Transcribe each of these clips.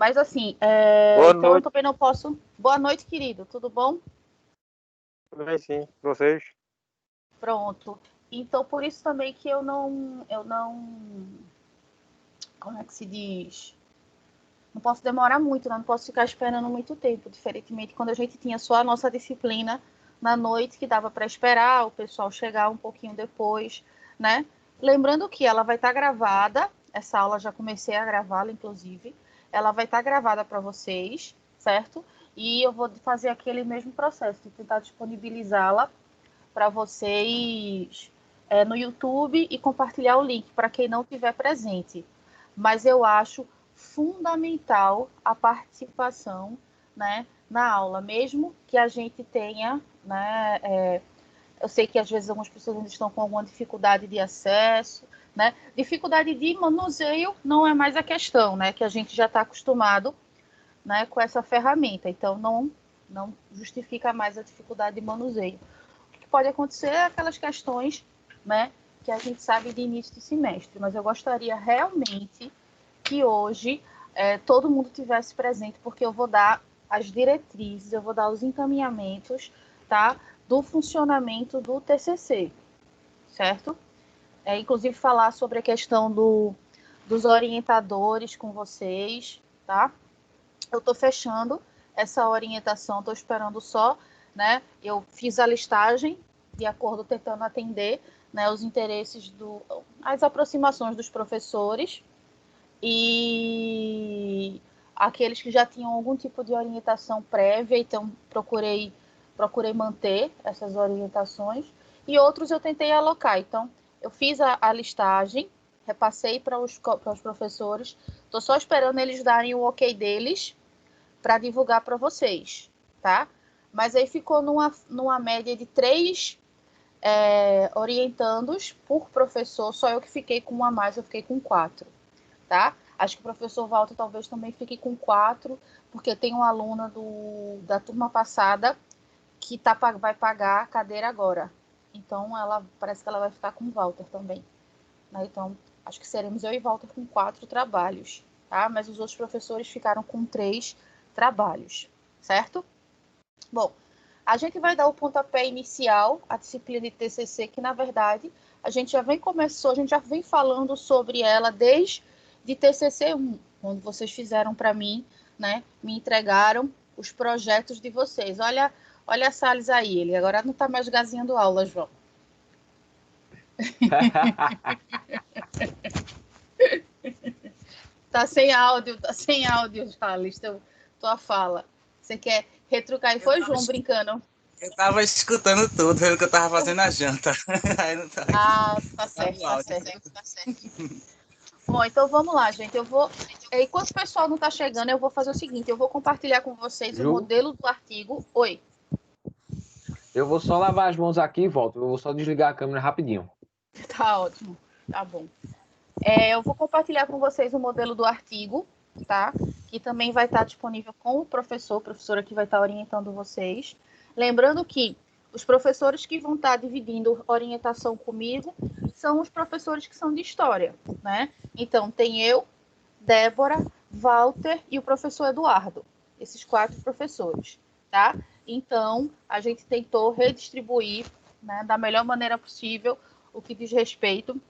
Mas assim, Boa então eu noite. também não posso... Boa noite, querido, tudo bom? Tudo bem, sim. Vocês? Pronto. Então, por isso também que como é que se diz? Não posso demorar muito, né? Não posso ficar esperando muito tempo, diferentemente quando a gente tinha só a nossa disciplina na noite, que dava para esperar o pessoal chegar um pouquinho depois, né? Lembrando que ela vai estar gravada, essa aula já comecei a gravá-la, inclusive, ela vai estar gravada para vocês, certo? E eu vou fazer aquele mesmo processo de tentar disponibilizá-la para vocês no YouTube e compartilhar o link para quem não estiver presente. Mas eu acho fundamental a participação, né, na aula, mesmo que a gente tenha, né, eu sei que às vezes algumas pessoas ainda estão com alguma dificuldade de acesso, né, dificuldade de manuseio não é mais a questão, né, que a gente já está acostumado, né, com essa ferramenta, então não justifica mais a dificuldade de manuseio. O que pode acontecer é aquelas questões, né, que a gente sabe de início de semestre, mas eu gostaria realmente que hoje todo mundo tivesse presente, porque eu vou dar as diretrizes, eu vou dar os encaminhamentos, tá, do funcionamento do TCC, certo? Inclusive falar sobre a questão dos orientadores com vocês, tá? Eu estou fechando essa orientação, estou esperando só, né? Eu fiz a listagem de acordo, tentando atender, né, os interesses as aproximações dos professores e aqueles que já tinham algum tipo de orientação prévia, então procurei manter essas orientações, e outros eu tentei alocar. Então, eu fiz a listagem, repassei para os professores, estou só esperando eles darem o ok deles para divulgar para vocês, tá? Mas aí ficou numa média de 3 orientandos por professor, só eu que fiquei com 1 a mais, eu fiquei com 4, tá? Acho que o professor Walter talvez também fique com 4, porque tem uma aluna da turma passada que vai pagar a cadeira agora. Então, parece que ela vai ficar com o Walter também, né? Então, acho que seremos eu e Walter com 4 trabalhos, tá? Mas os outros professores ficaram com 3 trabalhos, certo? Bom, a gente vai dar o pontapé inicial à disciplina de TCC, que na verdade a gente já vem falando sobre ela desde de TCC 1, quando vocês fizeram para mim, né? Me entregaram os projetos de vocês. Olha a Salles aí, ele agora não está mais gazinhando aula, João. Tá sem áudio, Salles, tua fala. Você quer retrucar? E foi João brincando. Eu tava escutando tudo, vendo que eu tava fazendo a janta. Aí não tá aqui. Tá certo, Tá tá certo. Bom, então vamos lá, gente. Enquanto o pessoal não tá chegando, eu vou fazer o seguinte: eu vou compartilhar com vocês o modelo do artigo. Oi. Eu vou só lavar as mãos aqui e volto. Eu vou só desligar a câmera rapidinho. Tá ótimo. Tá bom. Eu vou compartilhar com vocês o modelo do artigo, tá? Que também vai estar disponível com o professora que vai estar orientando vocês. Lembrando que os professores que vão estar dividindo orientação comigo são os professores que são de história, né? Então, tem eu, Débora, Walter e o professor Eduardo. Esses 4 professores, tá? Então, a gente tentou redistribuir, né, da melhor maneira possível o que diz respeito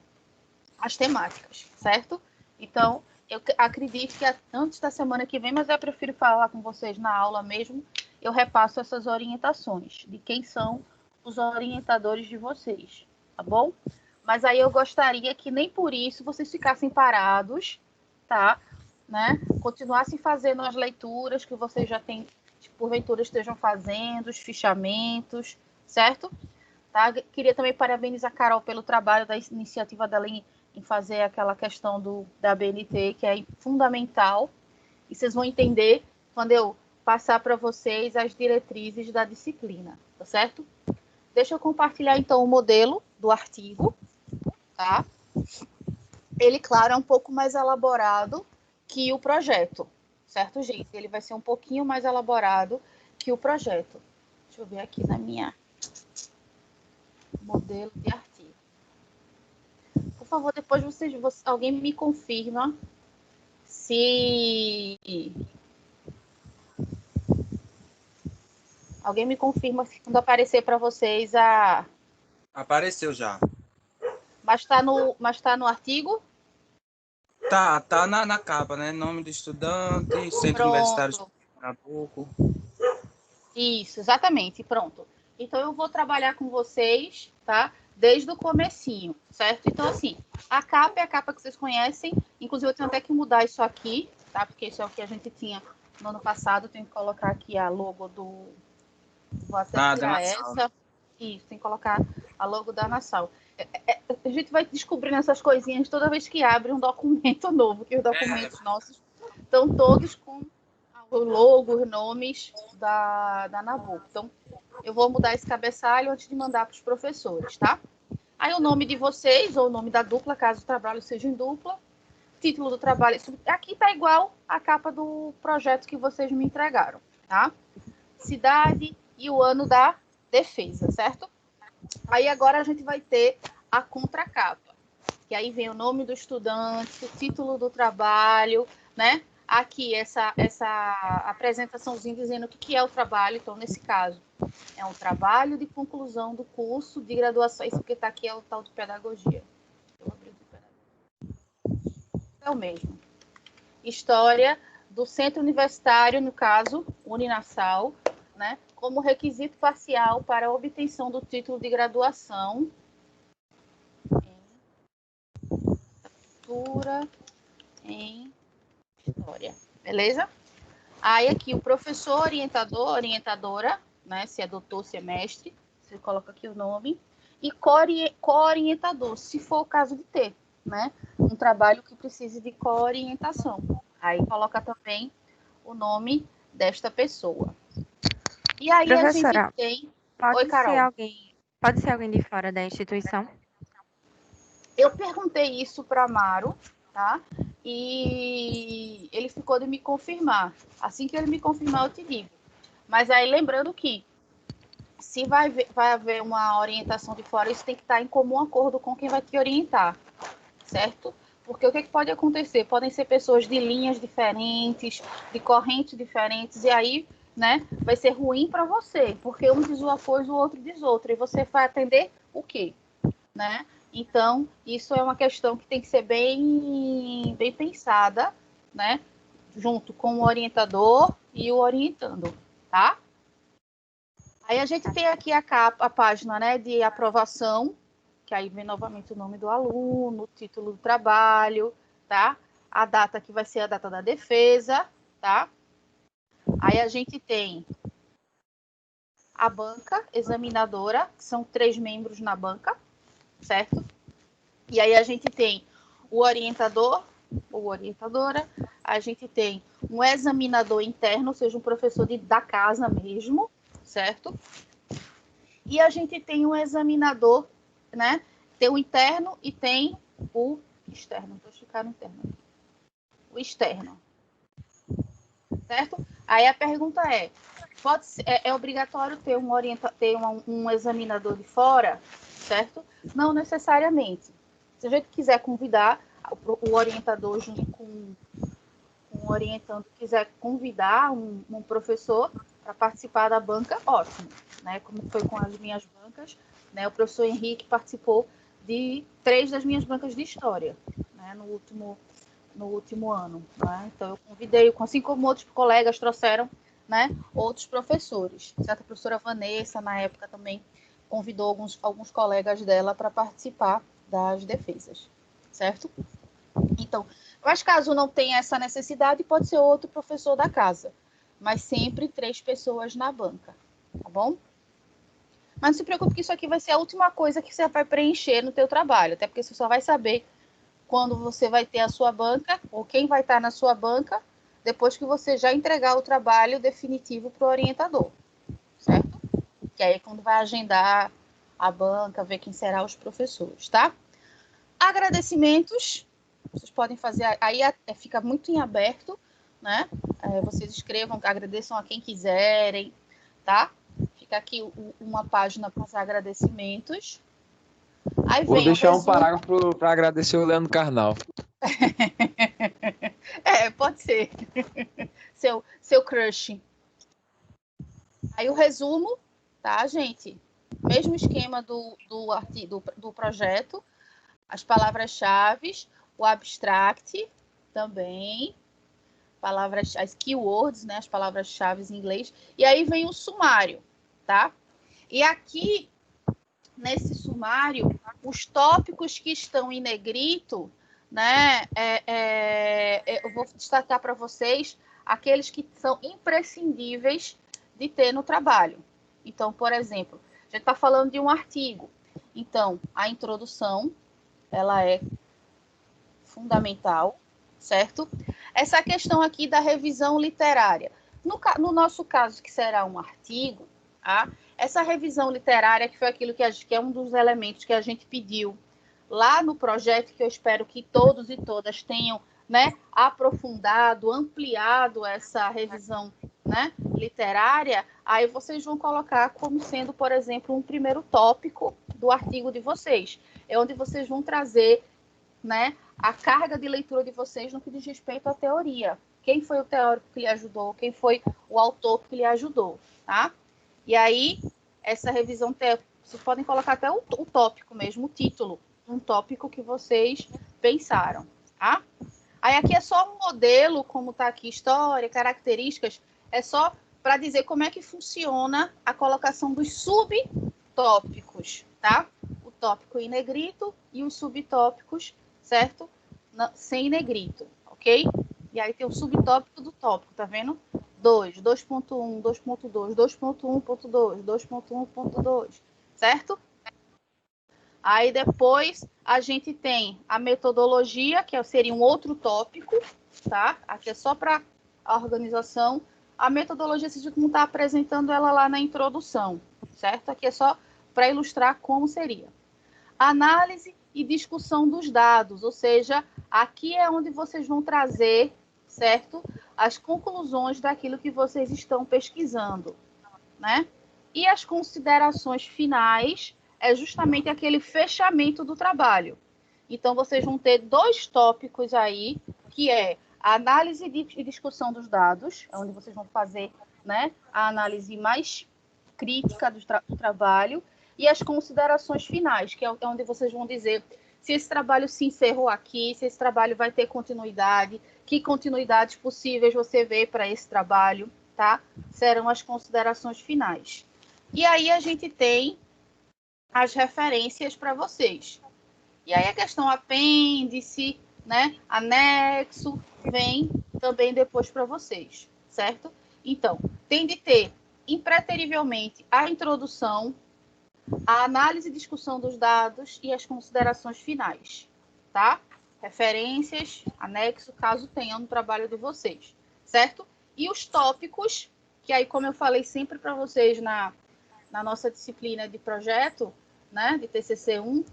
às temáticas, certo? Então, eu acredito que antes da semana que vem, mas eu prefiro falar com vocês na aula mesmo, eu repasso essas orientações de quem são os orientadores de vocês, tá bom? Mas aí eu gostaria que nem por isso vocês ficassem parados, tá? Né? Continuassem fazendo as leituras que vocês já têm, porventura estejam fazendo, os fichamentos, certo? Tá? Queria também parabenizar a Carol pelo trabalho da iniciativa dela em fazer aquela questão da BNT, que é fundamental, e vocês vão entender quando eu passar para vocês as diretrizes da disciplina, tá certo? Deixa eu compartilhar, então, o modelo do artigo, tá? Ele, claro, é um pouco mais elaborado que o projeto, certo, gente? Ele vai ser um pouquinho mais elaborado que o projeto. Deixa eu ver aqui na minha modelo de artigo. Por favor, depois alguém me confirma Se alguém me confirma quando aparecer para vocês a... Apareceu já. Mas tá no artigo? Tá na capa, né? Nome do estudante, Centro Universitário de Pronto. Pernambuco. Isso, exatamente, pronto. Então eu vou trabalhar com vocês, tá? Desde o comecinho, certo? Então, assim, a capa é a capa que vocês conhecem. Inclusive, eu tenho até que mudar isso aqui, tá? Porque isso é o que a gente tinha no ano passado. Eu tenho que colocar aqui a logo do... Vou até tirar essa. Isso, tem que colocar a logo da Nassau. A gente vai descobrindo essas coisinhas toda vez que abre um documento novo, que os documentos nossos estão todos com o logo, os nomes da Nabuco. Então, eu vou mudar esse cabeçalho antes de mandar para os professores, tá? Aí o nome de vocês, ou o nome da dupla, caso o trabalho seja em dupla. Título do trabalho. Aqui tá igual a capa do projeto que vocês me entregaram, tá? Cidade e o ano da defesa, certo? Aí agora a gente vai ter a contracapa, que aí vem o nome do estudante, o título do trabalho, né? Aqui essa apresentaçãozinha dizendo o que é o trabalho. Então, nesse caso, é um trabalho de conclusão do curso de graduação. Isso porque está aqui é o tal de pedagogia. É o mesmo. História do Centro Universitário, no caso, Uninassal, né? Como requisito parcial para a obtenção do título de graduação em cultura em história. Beleza? Aí aqui o professor, orientador, orientadora, né? Se é doutor, se é mestre, você coloca aqui o nome. E co-orientador, se for o caso de ter, né? Um trabalho que precise de co-orientação. Aí coloca também o nome desta pessoa. E aí Professora, a gente tem... pode Oi, Carol. Pode ser alguém de fora da instituição? Eu perguntei isso para Amaro, tá? E ele ficou de me confirmar. Assim que ele me confirmar, eu te digo. Mas aí lembrando que se vai haver uma orientação de fora, isso tem que estar em comum acordo com quem vai te orientar, certo? Porque o que pode acontecer? Podem ser pessoas de linhas diferentes, de correntes diferentes, e aí, né, vai ser ruim para você, porque um diz uma coisa, o outro diz outra, e você vai atender o quê? Né? Então, isso é uma questão que tem que ser bem pensada, né? Junto com o orientador e o orientando, tá? Aí a gente tem aqui a página, né, de aprovação, que aí vem novamente o nome do aluno, o título do trabalho, tá? A data que vai ser a data da defesa, tá? Aí a gente tem a banca examinadora, que são 3 membros na banca, certo? E aí a gente tem o orientador ou orientadora, a gente tem um examinador interno, ou seja, um professor da casa mesmo, certo? E a gente tem um examinador, né? Tem o interno e tem o externo. Deixa eu ficar no interno. O externo. Certo? Aí a pergunta é, é obrigatório ter um examinador de fora, certo? Não necessariamente. Se a gente quiser convidar o orientador junto com o orientando, quiser convidar um professor para participar da banca, ótimo, né? Como foi com as minhas bancas, né? O professor Henrique participou de 3 das minhas bancas de história, né? No último ano, né? Então eu convidei, assim como outros colegas trouxeram, né? Outros professores. Certo? A professora Vanessa, na época, também convidou alguns colegas dela para participar das defesas, certo? Então, mas caso não tenha essa necessidade, pode ser outro professor da casa, mas sempre 3 pessoas na banca, tá bom? Mas não se preocupe que isso aqui vai ser a última coisa que você vai preencher no teu trabalho, até porque você só vai saber quando você vai ter a sua banca, ou quem vai estar na sua banca, depois que você já entregar o trabalho definitivo para o orientador, certo? Que aí é quando vai agendar a banca, ver quem serão os professores, tá? Agradecimentos, vocês podem fazer, aí fica muito em aberto, né? Vocês escrevam, agradeçam a quem quiserem, tá? Fica aqui uma página para os agradecimentos. Aí Vou vem deixar o um parágrafo para agradecer o Leandro Carnal. pode ser. seu crush. Aí o resumo, tá, gente? Mesmo esquema do projeto, as palavras-chave, o abstract também, as keywords, né, as palavras-chave em inglês, e aí vem o sumário, tá? E aqui, nesse sumário, os tópicos que estão em negrito, né, eu vou destacar para vocês aqueles que são imprescindíveis de ter no trabalho. Então, por exemplo, a gente está falando de um artigo. Então, a introdução, ela é fundamental, certo? Essa questão aqui da revisão literária. No nosso caso, que será um artigo, tá? Essa revisão literária, que foi aquilo que é um dos elementos que a gente pediu lá no projeto, que eu espero que todos e todas tenham, né, aprofundado, ampliado essa revisão, né, literária, aí vocês vão colocar como sendo, por exemplo, um primeiro tópico do artigo de vocês. É onde vocês vão trazer, né, a carga de leitura de vocês no que diz respeito à teoria. Quem foi o teórico que lhe ajudou? Quem foi o autor que lhe ajudou? Tá? E aí, essa revisão, vocês podem colocar até o tópico mesmo, o título, um tópico que vocês pensaram. Tá? Aí aqui é só um modelo, como está aqui, história, características, é só para dizer como é que funciona a colocação dos subtópicos, tá? O tópico em negrito e os subtópicos, certo? Sem negrito, ok? E aí tem o subtópico do tópico, tá vendo? 2, 2.1, 2.2, 2.1.2, 2.1.2, certo? Aí depois a gente tem a metodologia, que seria um outro tópico, tá? Aqui é só para a organização. A metodologia, a gente não está apresentando ela lá na introdução, certo? Aqui é só para ilustrar como seria. Análise e discussão dos dados, ou seja, aqui é onde vocês vão trazer, certo? As conclusões daquilo que vocês estão pesquisando, né? E as considerações finais é justamente aquele fechamento do trabalho. Então, vocês vão ter 2 tópicos aí, que é a análise e discussão dos dados, onde vocês vão fazer, né, a análise mais crítica do trabalho, e as considerações finais, que é onde vocês vão dizer se esse trabalho se encerrou aqui, se esse trabalho vai ter continuidade, que continuidades possíveis você vê para esse trabalho, tá? Serão as considerações finais. E aí a gente tem as referências para vocês. E aí a questão apêndice, né, anexo, vem também depois para vocês, certo? Então, tem de ter impreterivelmente a introdução, a análise e discussão dos dados e as considerações finais, tá? Referências, anexo, caso tenham no trabalho de vocês, certo? E os tópicos, que aí, como eu falei sempre para vocês na nossa disciplina de projeto, né, de TCC1,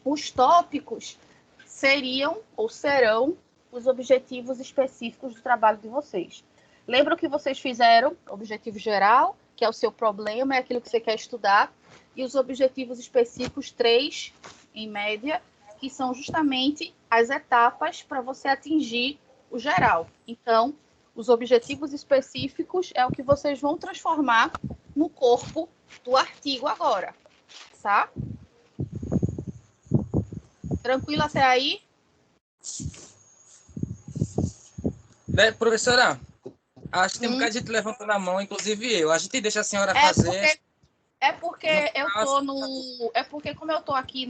os tópicos seriam ou serão os objetivos específicos do trabalho de vocês. Lembra o que vocês fizeram? Objetivo geral, que é o seu problema, é aquilo que você quer estudar, e os objetivos específicos, 3, em média, que são justamente as etapas para você atingir o geral. Então, os objetivos específicos é o que vocês vão transformar no corpo do artigo agora, tá? Tranquilo até aí? Professora, acho que tem um bocado de gente levantando a mão, inclusive eu. A gente deixa a senhora fazer... É porque como eu tô aqui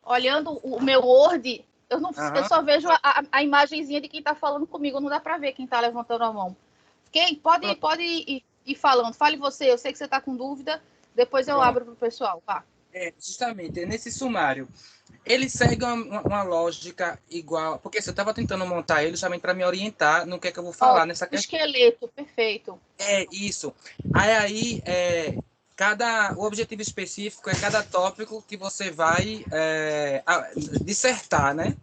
olhando o meu Word, eu só vejo a imagenzinha de quem tá falando comigo, não dá para ver quem tá levantando a mão. Quem pode ir falando, fale você, eu sei que você tá com dúvida, depois eu abro pro pessoal, tá? Justamente, nesse sumário, ele segue uma lógica igual, porque eu estava tentando montar ele justamente para me orientar no que é que eu vou falar nessa questão. Esqueleto, perfeito. É isso. Aí o objetivo específico é cada tópico que você vai dissertar, né?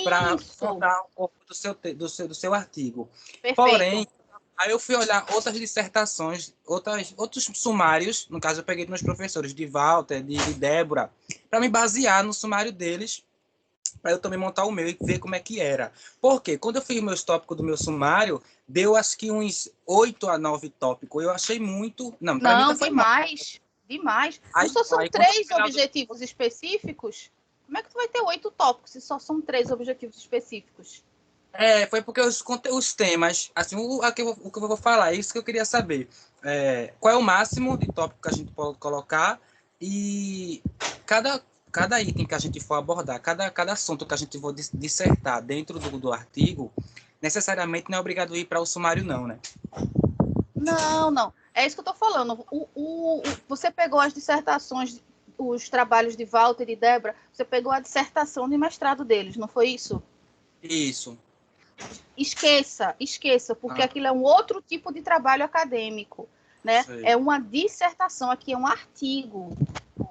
Para contar um pouco do seu artigo. Perfeito. Porém, aí eu fui olhar outras dissertações, outros sumários, no caso eu peguei dos meus professores, de Walter, de Débora, para me basear no sumário deles para eu também montar o meu e ver como é que era. Porque quando eu fiz meus tópicos do meu sumário, deu acho que uns 8 a 9 tópicos. Eu achei muito. Não, para mim Não, ainda foi mais. demais. Demais. Aí, Se só são aí, quando eu 3 chegar lá- objetivos específicos, como é que tu vai ter 8 tópicos se só são 3 objetivos específicos? Foi porque os temas, assim, o que eu vou falar, é isso que eu queria saber. Qual é o máximo de tópico que a gente pode colocar e cada item que a gente for abordar, cada assunto que a gente for dissertar dentro do artigo, necessariamente não é obrigado a ir para o sumário, não, né? Não, não. É isso que eu estou falando. Você pegou as dissertações, os trabalhos de Walter e Débora, você pegou a dissertação de mestrado deles, não foi isso? Isso. Esqueça, porque aquilo é um outro tipo de trabalho acadêmico, né? Sei. É uma dissertação, aqui é um artigo,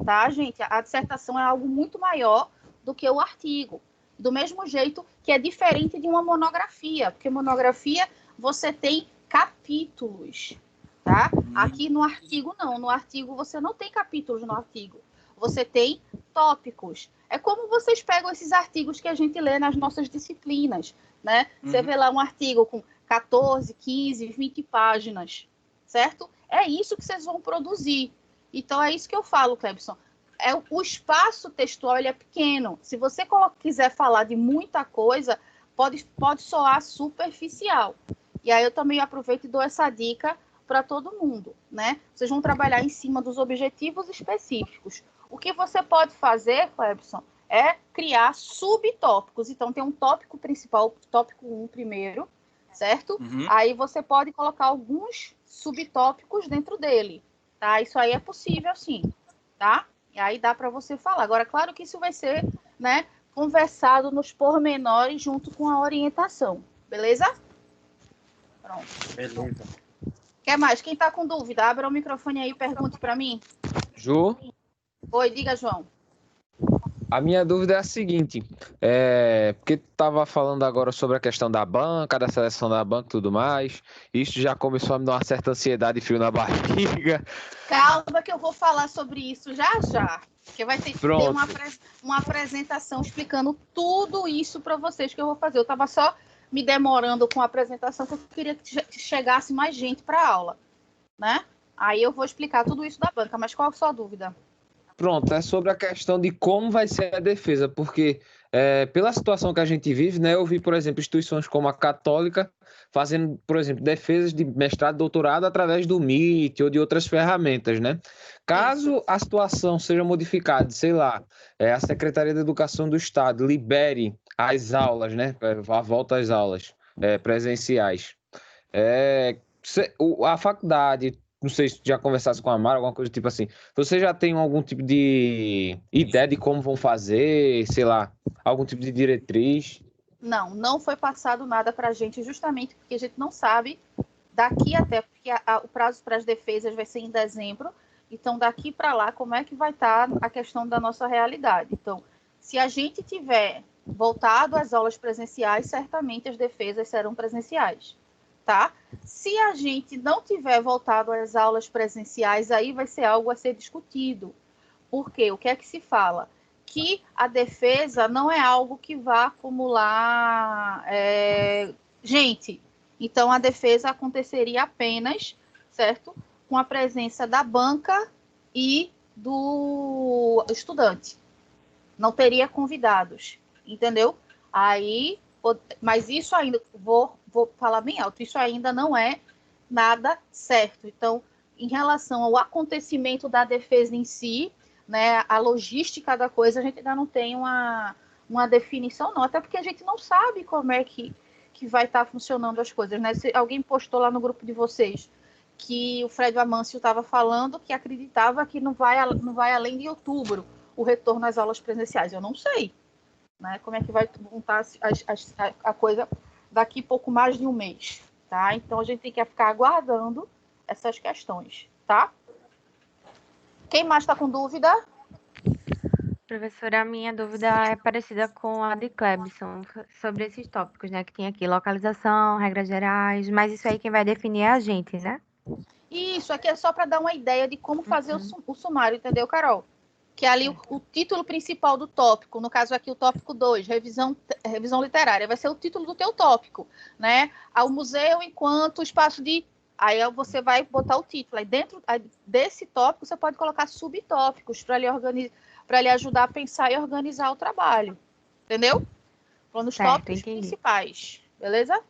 tá, gente? A dissertação é algo muito maior do que o artigo. Do mesmo jeito que é diferente de uma monografia, porque monografia você tem capítulos, tá? Aqui no artigo não, no artigo você não tem capítulos no artigo, você tem tópicos. É como vocês pegam esses artigos que a gente lê nas nossas disciplinas, né? Você vê lá um artigo com 14, 15, 20 páginas, certo? É isso que vocês vão produzir. Então, é isso que eu falo, Clebson. O espaço textual ele é pequeno. Se você quiser falar de muita coisa, pode soar superficial. E aí eu também aproveito e dou essa dica para todo mundo, né? Vocês vão trabalhar em cima dos objetivos específicos. O que você pode fazer, Clebson, é criar subtópicos. Então, tem um tópico principal, tópico 1 primeiro, certo? Aí você pode colocar alguns subtópicos dentro dele, tá? Isso aí é possível, sim, tá? E aí dá para você falar. Agora, claro que isso vai ser, né, conversado nos pormenores junto com a orientação, beleza? Pronto. Beleza. Quer mais? Quem tá com dúvida, abra o microfone aí e pergunte para mim. Ju, Oi, diga, João. a minha dúvida é a seguinte, porque tu estava falando agora sobre a questão da banca, da seleção da banca e tudo mais, isso já começou a me dar uma certa ansiedade e frio na barriga. Calma que eu vou falar sobre isso já já, porque vai ter Pronto. uma apresentação explicando tudo isso para vocês que eu vou fazer. Eu estava só me demorando com a apresentação, porque eu queria que chegasse mais gente para a aula, né? Aí eu vou explicar tudo isso da banca, mas qual a sua dúvida? Pronto, é sobre a questão de como vai ser a defesa, porque pela situação que a gente vive, né, eu vi, por exemplo, instituições como a Católica fazendo, por exemplo, defesas de mestrado e doutorado através do Meet ou de outras ferramentas, né? Caso a situação seja modificada, sei lá, a Secretaria da Educação do Estado libere as aulas, né, a volta às aulas presenciais, a faculdade, não sei se já conversasse com a Mara, alguma coisa tipo assim, você já tem algum tipo de ideia de como vão fazer, sei lá, algum tipo de diretriz? Não foi passado nada para a gente, justamente porque a gente não sabe daqui até, porque o prazo para as defesas vai ser em dezembro, então daqui para lá, como é que vai estar a questão da nossa realidade? Então, se a gente tiver voltado às aulas presenciais, certamente as defesas serão presenciais, tá? Se a gente não tiver voltado às aulas presenciais, aí vai ser algo a ser discutido. Por quê? O que é que se fala? Que a defesa não é algo que vá acumular gente. Então, a defesa aconteceria apenas, certo? Com a presença da banca e do estudante. Não teria convidados, entendeu? Aí, mas isso ainda, vou falar bem alto, isso ainda não é nada certo. Então, em relação ao acontecimento da defesa em si, né, a logística da coisa, a gente ainda não tem uma definição, não. Até porque a gente não sabe como é que vai estar funcionando as coisas, né? Se alguém postou lá no grupo de vocês que o Fred Amâncio estava falando que acreditava que não vai além de outubro o retorno às aulas presenciais. Eu não sei, né? Como é que vai montar a coisa daqui pouco mais de um mês, tá? Então a gente tem que ficar aguardando essas questões, tá? Quem mais está com dúvida? Professora, a minha dúvida é parecida com a de Clebson, sobre esses tópicos, né? Que tem aqui, localização, regras gerais, mas isso aí quem vai definir é a gente, né? Isso aqui é só para dar uma ideia de como fazer o sumário, entendeu, Carol? que é ali o título principal do tópico, no caso aqui o tópico 2, revisão literária, vai ser o título do teu tópico, né? Ao museu enquanto espaço de... Aí você vai botar o título. Aí dentro desse tópico, você pode colocar subtópicos para lhe ajudar a pensar e organizar o trabalho. Entendeu? Nos tópicos principais. Beleza?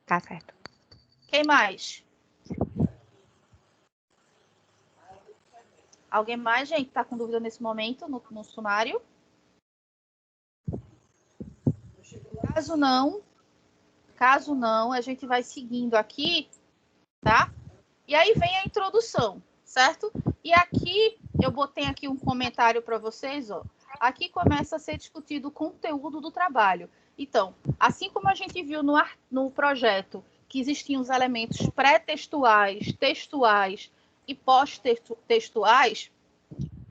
Tá certo. Quem mais? Alguém mais, gente, está com dúvida nesse momento no sumário? Caso não, a gente vai seguindo aqui, tá? E aí vem a introdução, certo? E aqui, eu botei aqui um comentário para vocês, ó. Aqui começa a ser discutido o conteúdo do trabalho. Então, assim como a gente viu no projeto, que existiam os elementos pré-textuais, textuais e pós-textuais,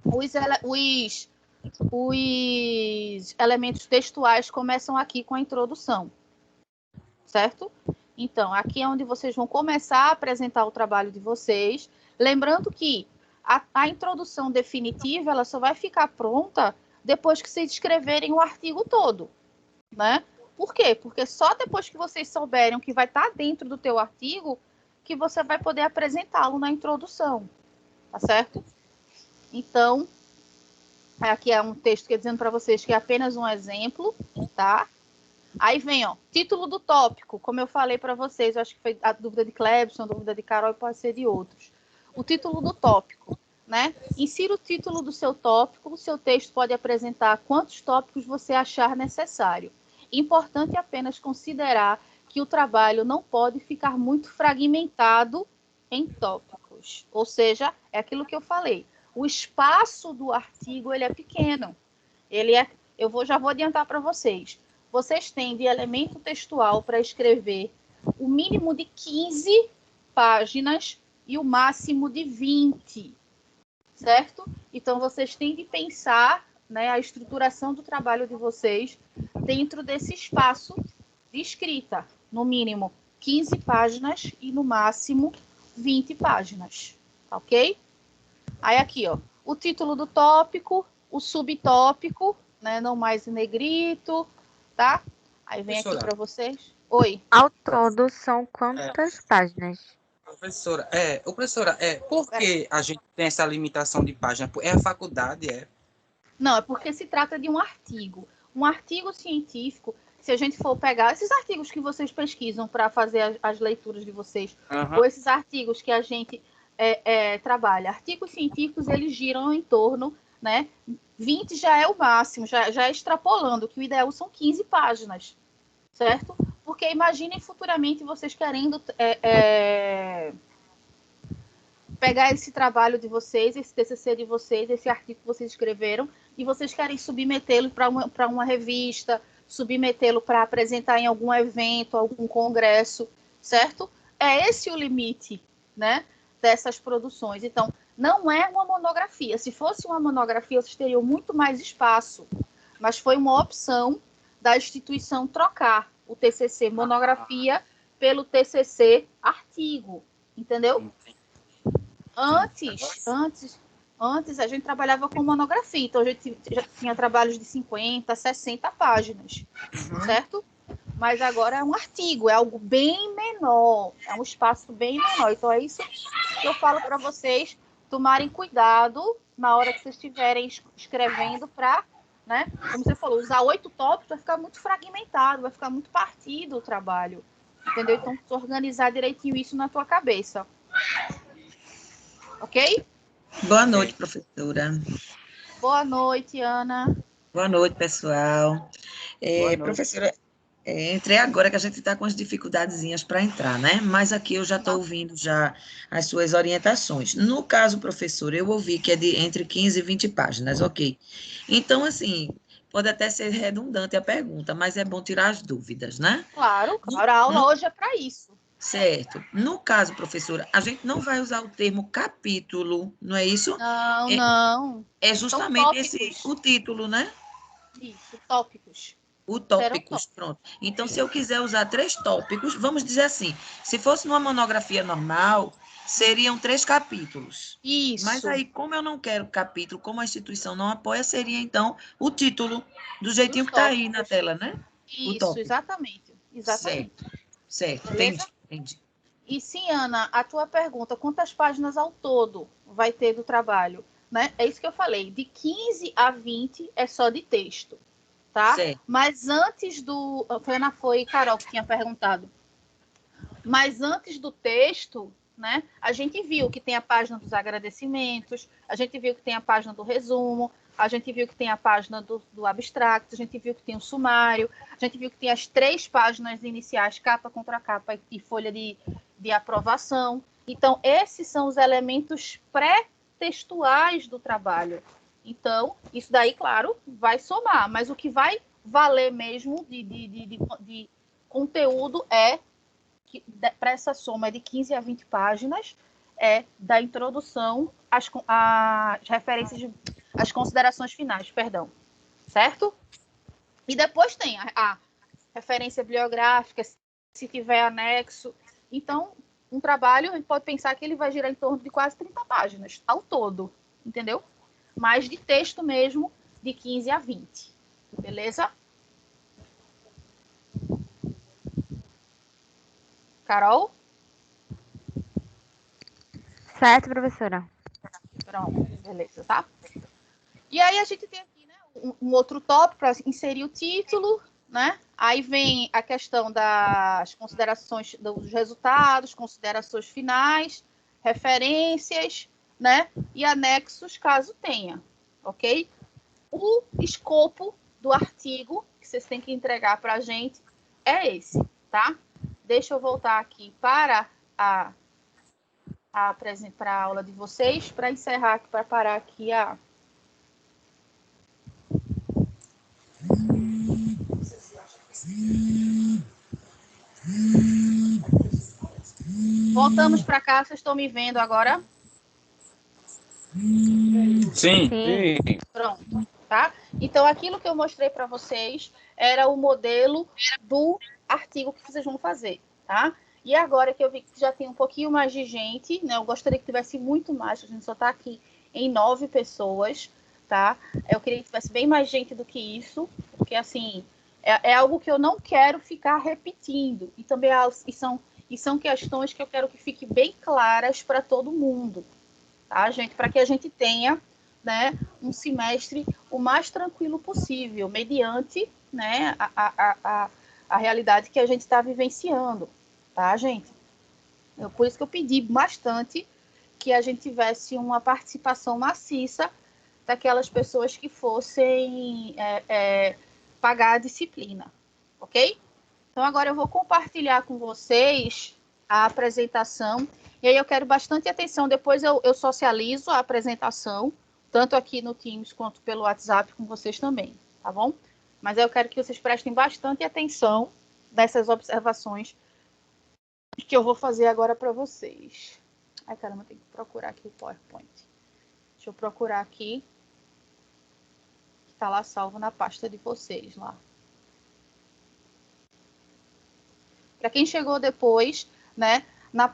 os elementos textuais começam aqui com a introdução, certo? Então, aqui é onde vocês vão começar a apresentar o trabalho de vocês, lembrando que a introdução definitiva, ela só vai ficar pronta depois que vocês escreverem o artigo todo, né? Por quê? Porque só depois que vocês souberem o que vai estar dentro do teu artigo que você vai poder apresentá-lo na introdução, tá certo? Então, aqui é um texto que eu dizendo para vocês que é apenas um exemplo, tá? Aí vem, ó, título do tópico, como eu falei para vocês, eu acho que foi a dúvida de Clebson, a dúvida de Carol e pode ser de outros. O título do tópico, né? Insira o título do seu tópico, o seu texto pode apresentar quantos tópicos você achar necessário. Importante apenas considerar que o trabalho não pode ficar muito fragmentado em tópicos. Ou seja, é aquilo que eu falei. O espaço do artigo ele é pequeno. Já vou adiantar para vocês. Vocês têm de elemento textual para escrever o mínimo de 15 páginas e o máximo de 20, certo? Então, vocês têm de pensar, né, a estruturação do trabalho de vocês dentro desse espaço de escrita. No mínimo 15 páginas e no máximo 20 páginas, ok? Aí aqui, ó, o título do tópico, o subtópico, né, não mais em negrito, tá? Aí vem aqui para vocês. Oi. Ao todo, são quantas páginas? Professora, por que a gente tem essa limitação de página? É a faculdade, é? Não, é porque se trata de um artigo. Um artigo científico, se a gente for pegar esses artigos que vocês pesquisam para fazer as leituras de vocês, ou esses artigos que a gente trabalha, artigos científicos, eles giram em torno, né? 20 já é o máximo, já é extrapolando, que o ideal são 15 páginas, certo? Porque imaginem futuramente vocês querendo pegar esse trabalho de vocês, esse TCC de vocês, esse artigo que vocês escreveram, e vocês querem submetê-lo para uma revista, submetê-lo para apresentar em algum evento, algum congresso, certo? É esse o limite, né, dessas produções. Então, não é uma monografia. Se fosse uma monografia, vocês teriam muito mais espaço, mas foi uma opção da instituição trocar o TCC monografia pelo TCC artigo, entendeu? Antes a gente trabalhava com monografia, então a gente já tinha trabalhos de 50, 60 páginas, certo? Mas agora é um artigo, é algo bem menor, é um espaço bem menor. Então é isso que eu falo para vocês tomarem cuidado na hora que vocês estiverem escrevendo para, né? Como você falou, usar 8 tópicos vai ficar muito fragmentado, vai ficar muito partido o trabalho, entendeu? Então, organizar direitinho isso na tua cabeça. Ok? Boa noite, professora. Boa noite, Ana. Boa noite, pessoal. Boa noite. Professora, entrei agora que a gente está com as dificuldadezinhas para entrar, né? Mas aqui eu já estou ouvindo já as suas orientações. No caso, professora, eu ouvi que é de entre 15 e 20 páginas, ok. Então, assim, pode até ser redundante a pergunta, mas é bom tirar as dúvidas, né? Claro, a aula hoje é para isso. Certo. No caso, professora, a gente não vai usar o termo capítulo, não é isso? Não. É justamente o título, né? Isso, tópicos. O tópicos, pronto. Então, se eu quiser usar 3 tópicos, vamos dizer assim, se fosse numa monografia normal, Seriam 3 capítulos. Isso. Mas aí, como eu não quero capítulo, como a instituição não apoia, seria, então, o título, do jeitinho que está aí na tela, né? O Isso, tópico. exatamente. Certo, certo. Beleza? Entendi. E sim, Ana, a tua pergunta, quantas páginas ao todo vai ter do trabalho? Né? É isso que eu falei, de 15 a 20 é só de texto, tá? Certo. Mas antes do... Foi Carol que tinha perguntado. Mas antes do texto, né, a gente viu que tem a página dos agradecimentos, a gente viu que tem a página do resumo, a gente viu que tem a página do abstract, a gente viu que tem o sumário, a gente viu que tem as 3 páginas iniciais, capa contra capa e folha de aprovação. Então, esses são os elementos pré-textuais do trabalho. Então, isso daí, claro, vai somar, mas o que vai valer mesmo de conteúdo é para essa soma de 15 a 20 páginas, é da introdução às referências, às considerações finais, perdão. Certo? E depois tem a referência bibliográfica, se tiver anexo. Então, um trabalho, a gente pode pensar que ele vai girar em torno de quase 30 páginas, ao todo, entendeu? Mas de texto mesmo, de 15 a 20. Beleza? Carol? Certo, professora. Pronto, beleza, tá? E aí a gente tem aqui, né, um outro tópico para inserir o título, né? Aí vem a questão das considerações dos resultados, considerações finais, referências, né? E anexos, caso tenha, ok? O escopo do artigo que vocês têm que entregar para a gente é esse, tá? Deixa eu voltar aqui para a aula de vocês, para encerrar, para parar aqui a... Voltamos para cá, vocês estão me vendo agora? Sim. Sim. Pronto, tá? Então, aquilo que eu mostrei para vocês era o modelo do artigo que vocês vão fazer, tá? E agora que eu vi que já tem um pouquinho mais de gente, né? Eu gostaria que tivesse muito mais, a gente só está aqui em 9 pessoas, tá? Eu queria que tivesse bem mais gente do que isso, porque, assim, é algo que eu não quero ficar repetindo. E também são questões que eu quero que fiquem bem claras para todo mundo, tá, gente? Para que a gente tenha, né, um semestre o mais tranquilo possível, mediante, né, a realidade que a gente está vivenciando, tá, gente? Por isso que eu pedi bastante que a gente tivesse uma participação maciça daquelas pessoas que fossem pagar a disciplina, ok? Então, agora eu vou compartilhar com vocês a apresentação. E aí eu quero bastante atenção. Depois eu socializo a apresentação, tanto aqui no Teams quanto pelo WhatsApp com vocês também, tá bom? Mas eu quero que vocês prestem bastante atenção nessas observações que eu vou fazer agora para vocês. Ai, caramba, tem que procurar aqui o PowerPoint. Deixa eu procurar aqui. Está lá salvo na pasta de vocês, lá. Para quem chegou depois, né, na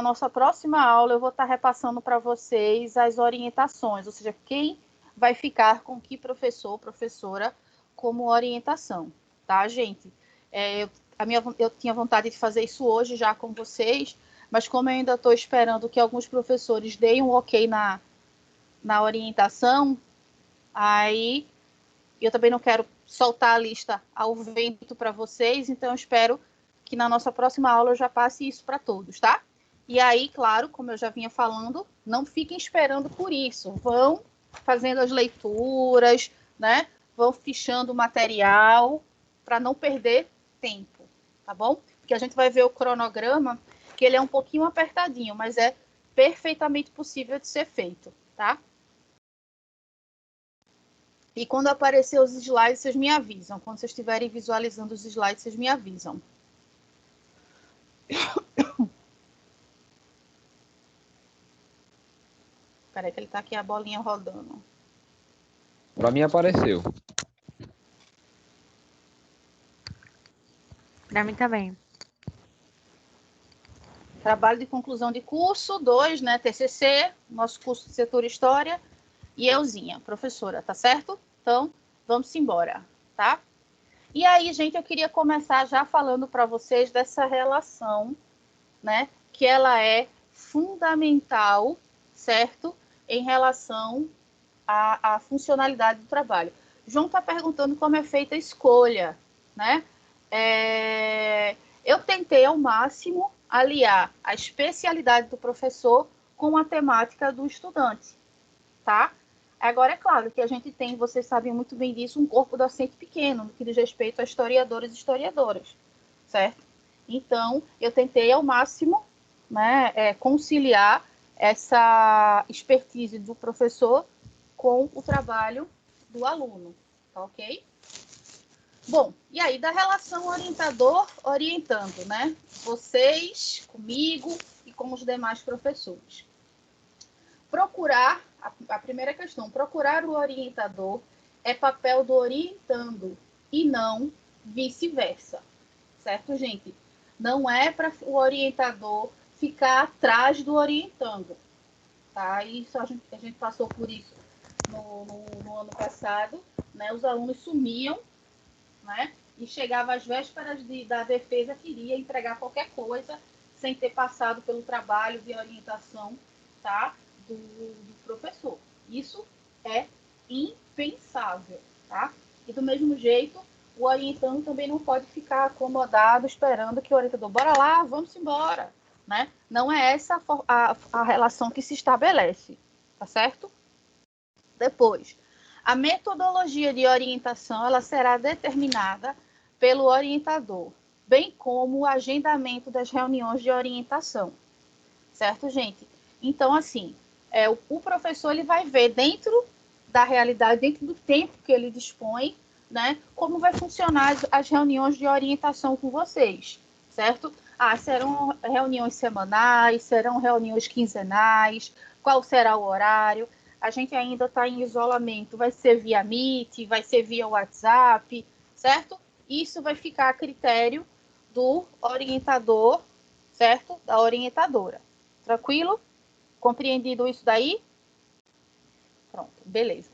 nossa próxima aula, eu vou estar repassando para vocês as orientações, ou seja, quem vai ficar com que professor ou professora como orientação, tá, gente? Eu tinha vontade de fazer isso hoje já com vocês, mas como eu ainda estou esperando que alguns professores deem um ok na orientação, aí eu também não quero soltar a lista ao vento para vocês, então eu espero que na nossa próxima aula eu já passe isso para todos, tá? E aí, claro, como eu já vinha falando, não fiquem esperando por isso. Vão fazendo as leituras, né? Vão fichando o material para não perder tempo, tá bom? Porque a gente vai ver o cronograma, que ele é um pouquinho apertadinho, mas é perfeitamente possível de ser feito, tá? E quando aparecer os slides, vocês me avisam. Quando vocês estiverem visualizando os slides, vocês me avisam. Peraí que ele tá aqui a bolinha rodando. Para mim apareceu. Para mim também. trabalho de conclusão de curso, 2, né, TCC, nosso curso de setor História, e euzinha, professora, tá certo? Então, vamos embora, tá? E aí, gente, eu queria começar já falando para vocês dessa relação, né, que ela é fundamental, certo? Em relação à funcionalidade do trabalho. João está perguntando como é feita a escolha, né? Eu tentei ao máximo aliar a especialidade do professor com a temática do estudante, tá? Agora, é claro que a gente tem, vocês sabem muito bem disso, um corpo docente pequeno, no que diz respeito a historiadores e historiadoras, certo? Então, eu tentei ao máximo, né, conciliar essa expertise do professor com o trabalho do aluno, tá ok? Bom, e aí da relação orientador-orientando, né? Vocês, comigo e com os demais professores. Procurar, a primeira questão, procurar o orientador é papel do orientando e não vice-versa, certo, gente? Não é para o orientador ficar atrás do orientando, tá? Isso a gente passou por isso no ano passado, né? Os alunos sumiam, né? E chegava às vésperas da defesa, queria entregar qualquer coisa sem ter passado pelo trabalho de orientação, tá? Do professor. Isso é impensável, tá? E do mesmo jeito, o orientando também não pode ficar acomodado esperando que o orientador, bora lá, vamos embora, né? Não é essa a relação que se estabelece, tá certo? Depois, a metodologia de orientação, ela será determinada pelo orientador, bem como o agendamento das reuniões de orientação, certo, gente? Então, assim, o professor ele vai ver dentro da realidade, dentro do tempo que ele dispõe, né, como vai funcionar as reuniões de orientação com vocês, certo? Serão reuniões semanais, serão reuniões quinzenais, qual será o horário? A gente ainda está em isolamento, vai ser via Meet, vai ser via WhatsApp, certo? Isso vai ficar a critério do orientador, certo? Da orientadora. Tranquilo? Compreendido isso daí? Pronto, beleza.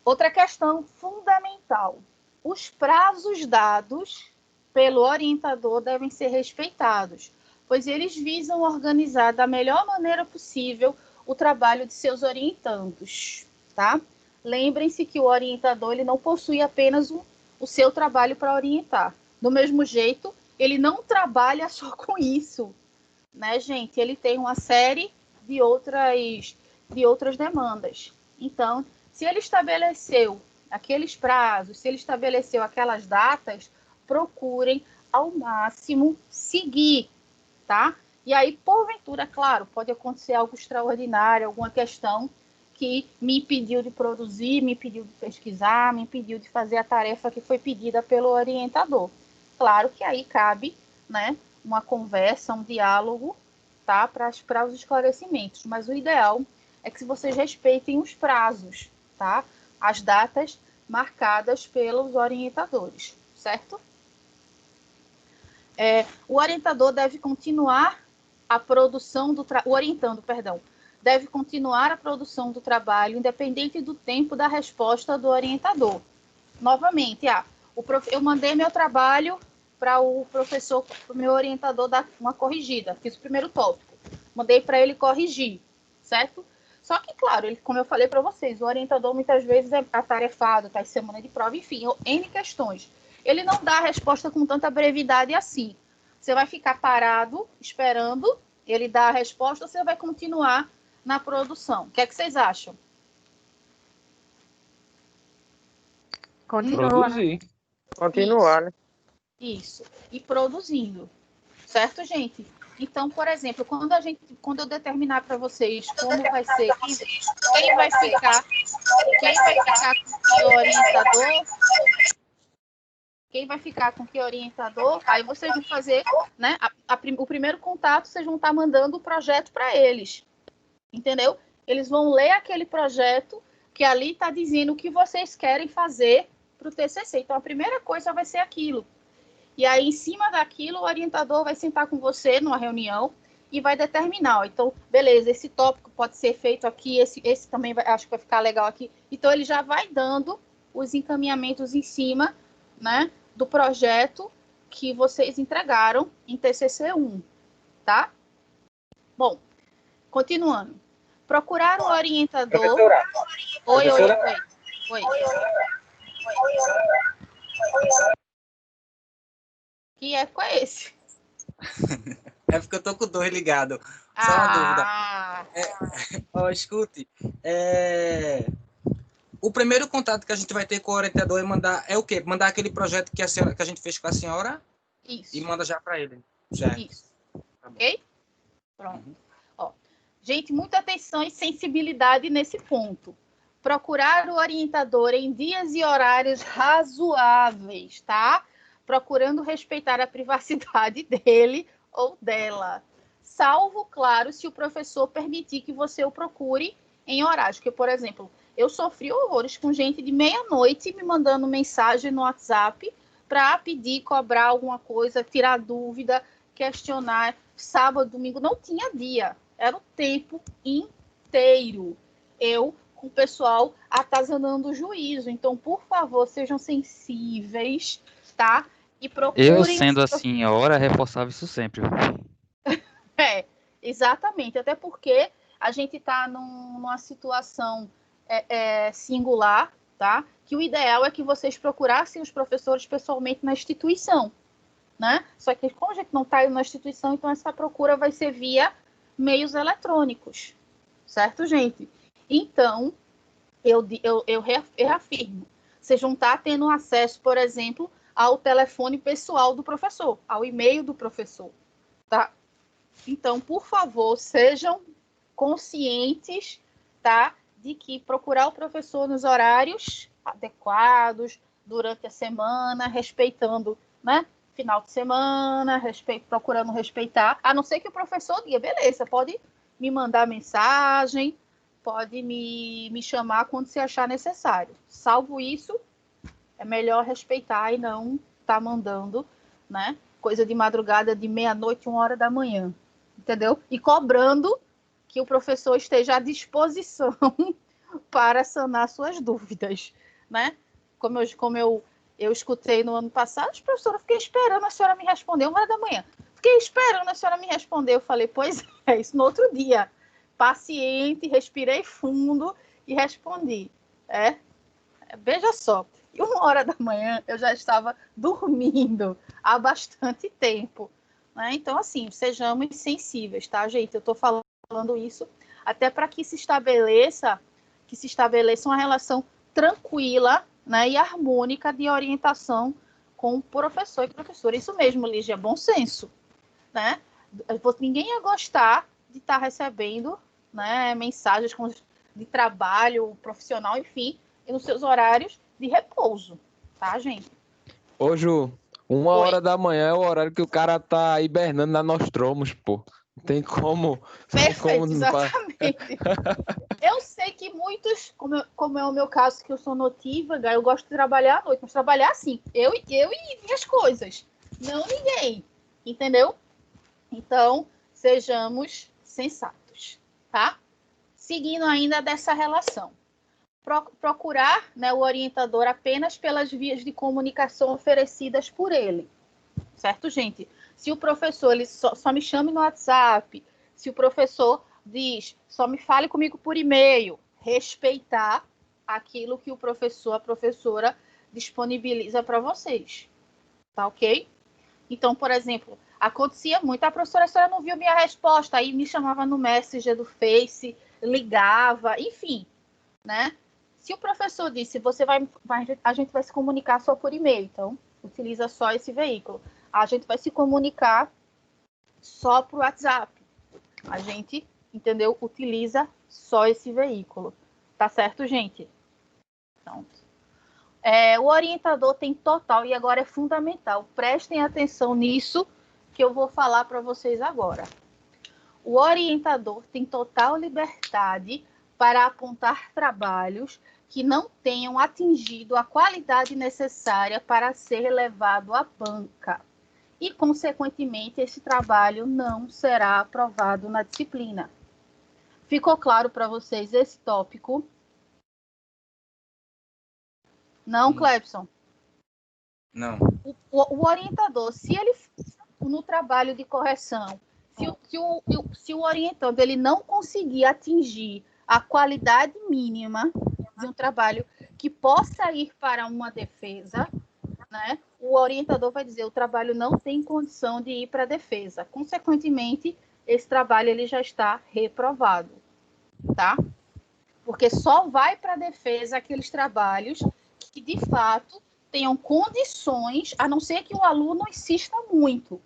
Outra questão fundamental. Os prazos dados pelo orientador devem ser respeitados, pois eles visam organizar da melhor maneira possível o trabalho de seus orientandos, tá? Lembrem-se que o orientador ele não possui apenas o seu trabalho para orientar. Do mesmo jeito, ele não trabalha só com isso, né, gente? Ele tem uma série de outras demandas. Então, se ele estabeleceu aqueles prazos, se ele estabeleceu aquelas datas, procurem ao máximo seguir, tá? E aí, porventura, claro, pode acontecer algo extraordinário, alguma questão que me impediu de produzir, me impediu de pesquisar, me impediu de fazer a tarefa que foi pedida pelo orientador. Claro que aí cabe, né, uma conversa, um diálogo, tá, para os esclarecimentos, mas o ideal é que vocês respeitem os prazos, tá? As datas marcadas pelos orientadores, certo? O orientador deve continuar a produção deve continuar a produção do trabalho independente do tempo da resposta do orientador. Novamente, eu mandei meu trabalho para o professor, para o meu orientador dar uma corrigida, fiz o primeiro tópico, mandei para ele corrigir, certo? Só que, claro, como eu falei para vocês, o orientador muitas vezes é atarefado, está em semana de prova, enfim, N questões. Ele não dá a resposta com tanta brevidade assim. Você vai ficar parado, esperando ele dar a resposta, ou você vai continuar na produção? O que é que vocês acham? Continua. Produzir. Continuar, né? Isso. E produzindo. Certo, gente? Então, por exemplo, quando eu determinar para vocês como vai ser, quem vai ficar com que orientador, aí vocês vão fazer, né? O primeiro contato, vocês vão estar mandando o projeto para eles. Entendeu? Eles vão ler aquele projeto que ali está dizendo o que vocês querem fazer para o TCC. Então, a primeira coisa vai ser aquilo. E aí, em cima daquilo, o orientador vai sentar com você numa reunião e vai determinar, ó, então, beleza, esse tópico pode ser feito aqui, esse também acho que vai ficar legal aqui. Então, ele já vai dando os encaminhamentos em cima, né, do projeto que vocês entregaram em TCC1, tá? Bom, continuando. Procurar um orientador... Professora. Oi. Que eco é esse? É porque eu tô com 2 ligado. Só uma dúvida. Escute. O primeiro contato que a gente vai ter com o orientador é o quê? Mandar aquele projeto que a gente fez com a senhora? Isso. E manda já para ele. Já. Isso. Ok? Pronto. Ó, gente, muita atenção e sensibilidade nesse ponto. Procurar o orientador em dias e horários razoáveis, tá? Procurando respeitar a privacidade dele ou dela. Salvo, claro, se o professor permitir que você o procure em horários. Porque, por exemplo, eu sofri horrores com gente de meia-noite me mandando mensagem no WhatsApp para pedir, cobrar alguma coisa, tirar dúvida, questionar. Sábado, domingo, não tinha dia. Era o tempo inteiro. Eu, com o pessoal, atazanando o juízo. Então, por favor, sejam sensíveis, tá? E procurem... Eu, sendo a senhora, reforçava isso sempre. Exatamente. Até porque a gente está numa situação singular, tá? Que o ideal é que vocês procurassem os professores pessoalmente na instituição, né? Só que como a gente não está na instituição, então essa procura vai ser via meios eletrônicos, certo, gente? Então, eu reafirmo, vocês vão estar tendo acesso, por exemplo, ao telefone pessoal do professor, ao e-mail do professor, tá? Então, por favor, sejam conscientes, tá? De que procurar o professor nos horários adequados, durante a semana, respeitando, né? Final de semana, procurando respeitar, a não ser que o professor diga, beleza, pode me mandar mensagem, pode me chamar quando se achar necessário. Salvo isso, é melhor respeitar e não estar mandando, né? Coisa de madrugada, de meia-noite, 1h da manhã, entendeu? E cobrando que o professor esteja à disposição para sanar suas dúvidas, né? Como eu escutei no ano passado, professora, fiquei esperando a senhora me responder 1h da manhã. Fiquei esperando a senhora me responder. Eu falei, pois é, isso no outro dia. Paciente, respirei fundo e respondi. Veja só, e 1h da manhã eu já estava dormindo há bastante tempo, né? Então, assim, sejamos sensíveis, tá, gente? Eu estou falando isso até para que se estabeleça uma relação tranquila, né, e harmônica de orientação com o professor e professora. Isso mesmo, Lígia, bom senso, né? Ninguém ia gostar de estar recebendo, né, mensagens de trabalho profissional, enfim, e nos seus horários de repouso, tá, gente? Ô, Ju, 1h da manhã é o horário que o cara tá hibernando na Nostromos, pô. Tem como... Perfeito, exatamente. Eu sei que muitos, como é o meu caso, que eu sou notívaga, eu gosto de trabalhar à noite, mas trabalhar assim, eu e minhas coisas, não ninguém, entendeu? Então, sejamos sensatos, tá? Seguindo ainda dessa relação. Procurar, né, o orientador apenas pelas vias de comunicação oferecidas por ele, certo, gente? Se o professor ele só me chame no WhatsApp, se o professor diz só me fale comigo por e-mail, respeitar aquilo que o professor, a professora disponibiliza para vocês, tá ok? Então, por exemplo, acontecia muito, a professora não viu minha resposta, aí me chamava no Messenger do Face, ligava, enfim, né? Se o professor disse, a gente vai se comunicar só por e-mail, então utiliza só esse veículo. A gente vai se comunicar só por WhatsApp. A gente, entendeu? Utiliza só esse veículo. Tá certo, gente? Pronto. O orientador tem total, e agora é fundamental, prestem atenção nisso que eu vou falar para vocês agora. O orientador tem total liberdade para apontar trabalhos que não tenham atingido a qualidade necessária para ser levado à banca. E, consequentemente, esse trabalho não será aprovado na disciplina. Ficou claro para vocês esse tópico? Não, Clebson? Não. O orientador, se ele, no trabalho de correção, se o orientando ele não conseguir atingir a qualidade mínima de um trabalho que possa ir para uma defesa, né, o orientador vai dizer: o trabalho não tem condição de ir para a defesa. Consequentemente, esse trabalho ele já está reprovado, tá? Porque só vai para a defesa aqueles trabalhos que, de fato, tenham condições, a não ser que o aluno insista muito,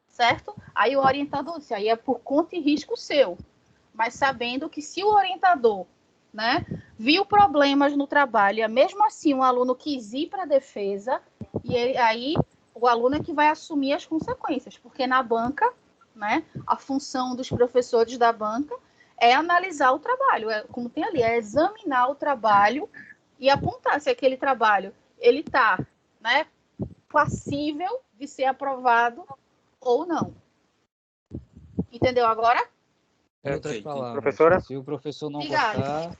certo? Aí o orientador, aí é por conta e risco seu, mas sabendo que se o orientador, né, viu problemas no trabalho, e mesmo assim o aluno quis ir para a defesa, e aí o aluno é que vai assumir as consequências, porque na banca, né, a função dos professores da banca é analisar o trabalho, como tem ali, é examinar o trabalho e apontar se aquele trabalho ele está, né, passível de ser aprovado ou não. Entendeu agora? Em outras Perfeito. palavras, Professora? se o professor não Obrigada. gostar,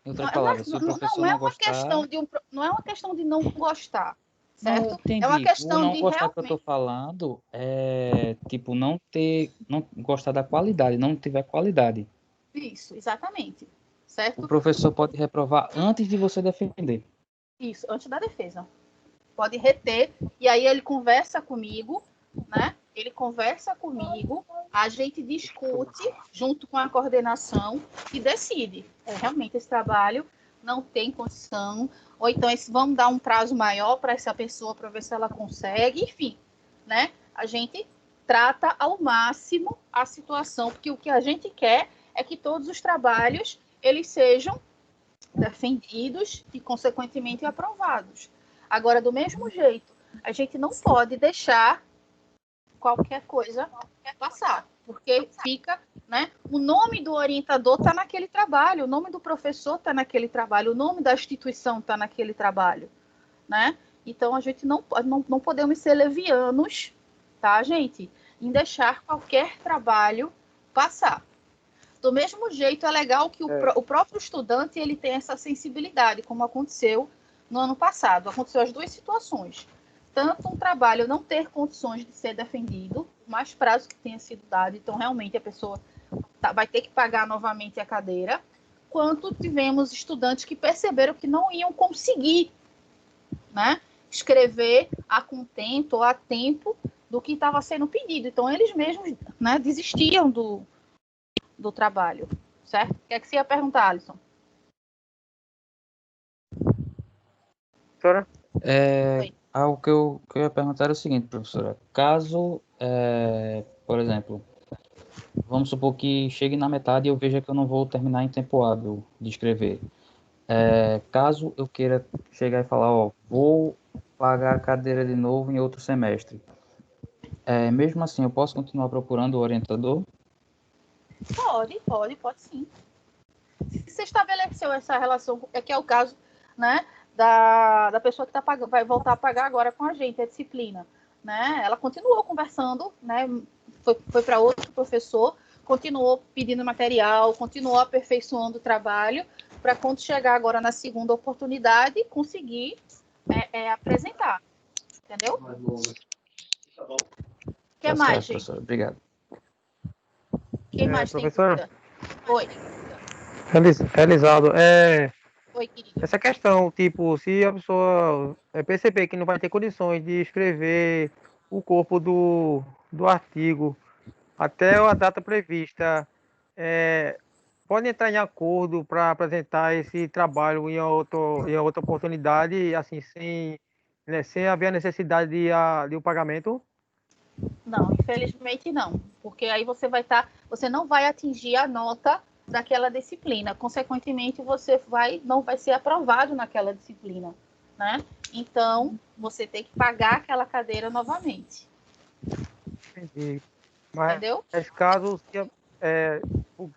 em outras palavras, se o professor Não é não uma gostar, questão não é uma questão de não gostar, não certo? entendi. É uma O questão não de gostar que eu tô realmente. falando é tipo não gostar da qualidade, não tiver qualidade. Isso, exatamente. O Certo? professor pode reprovar antes de você defender. Isso, antes da defesa. Pode reter, e aí ele conversa comigo, né? Ele conversa comigo, a gente discute junto com a coordenação e decide. Realmente esse trabalho não tem condição, ou então vamos dar um prazo maior para essa pessoa para ver se ela consegue, enfim, né? A gente trata ao máximo a situação, porque o que a gente quer é que todos os trabalhos eles sejam defendidos e, consequentemente, aprovados. Agora, do mesmo jeito, a gente não pode deixar qualquer coisa passar, porque fica, né? O nome do orientador está naquele trabalho, o nome do professor está naquele trabalho, o nome da instituição está naquele trabalho, né? Então, a gente não podemos ser levianos, tá, gente? Em deixar qualquer trabalho passar. Do mesmo jeito, é legal que o próprio estudante ele tem essa sensibilidade, como aconteceu no ano passado. Aconteceu as duas situações. Tanto um trabalho não ter condições de ser defendido, por mais prazo que tenha sido dado, então realmente a pessoa vai ter que pagar novamente a cadeira, quanto tivemos estudantes que perceberam que não iam conseguir, né, escrever a contento ou a tempo do que estava sendo pedido. Então, eles mesmos, né, desistiam do trabalho, certo? O que é que você ia perguntar, Alisson? Professora? Oi. O que eu ia perguntar era o seguinte, professora. Caso, por exemplo, vamos supor que chegue na metade e eu veja que eu não vou terminar em tempo hábil de escrever. Caso eu queira chegar e falar, ó, vou pagar a cadeira de novo em outro semestre. Mesmo assim, eu posso continuar procurando o orientador? Pode sim. Se você estabeleceu essa relação, que é o caso, né, da pessoa que vai voltar a pagar agora com a gente a disciplina, né? Ela continuou conversando, né? Foi para outro professor, continuou pedindo material, continuou aperfeiçoando o trabalho, para quando chegar agora na segunda oportunidade, conseguir apresentar. Entendeu? O que mais, gente? Professora, obrigado. Quem mais tem Professora? dúvida? Oi. Realizado. Oi, querido. Essa questão, tipo, se a pessoa perceber que não vai ter condições de escrever o corpo do artigo até a data prevista, pode entrar em acordo para apresentar esse trabalho em outra oportunidade, assim, sem haver a necessidade de um pagamento? Não, infelizmente não, porque aí você não vai atingir a nota daquela disciplina. Consequentemente, não vai ser aprovado naquela disciplina, né? Então, você tem que pagar aquela cadeira novamente. Entendi. Mas Entendeu? caso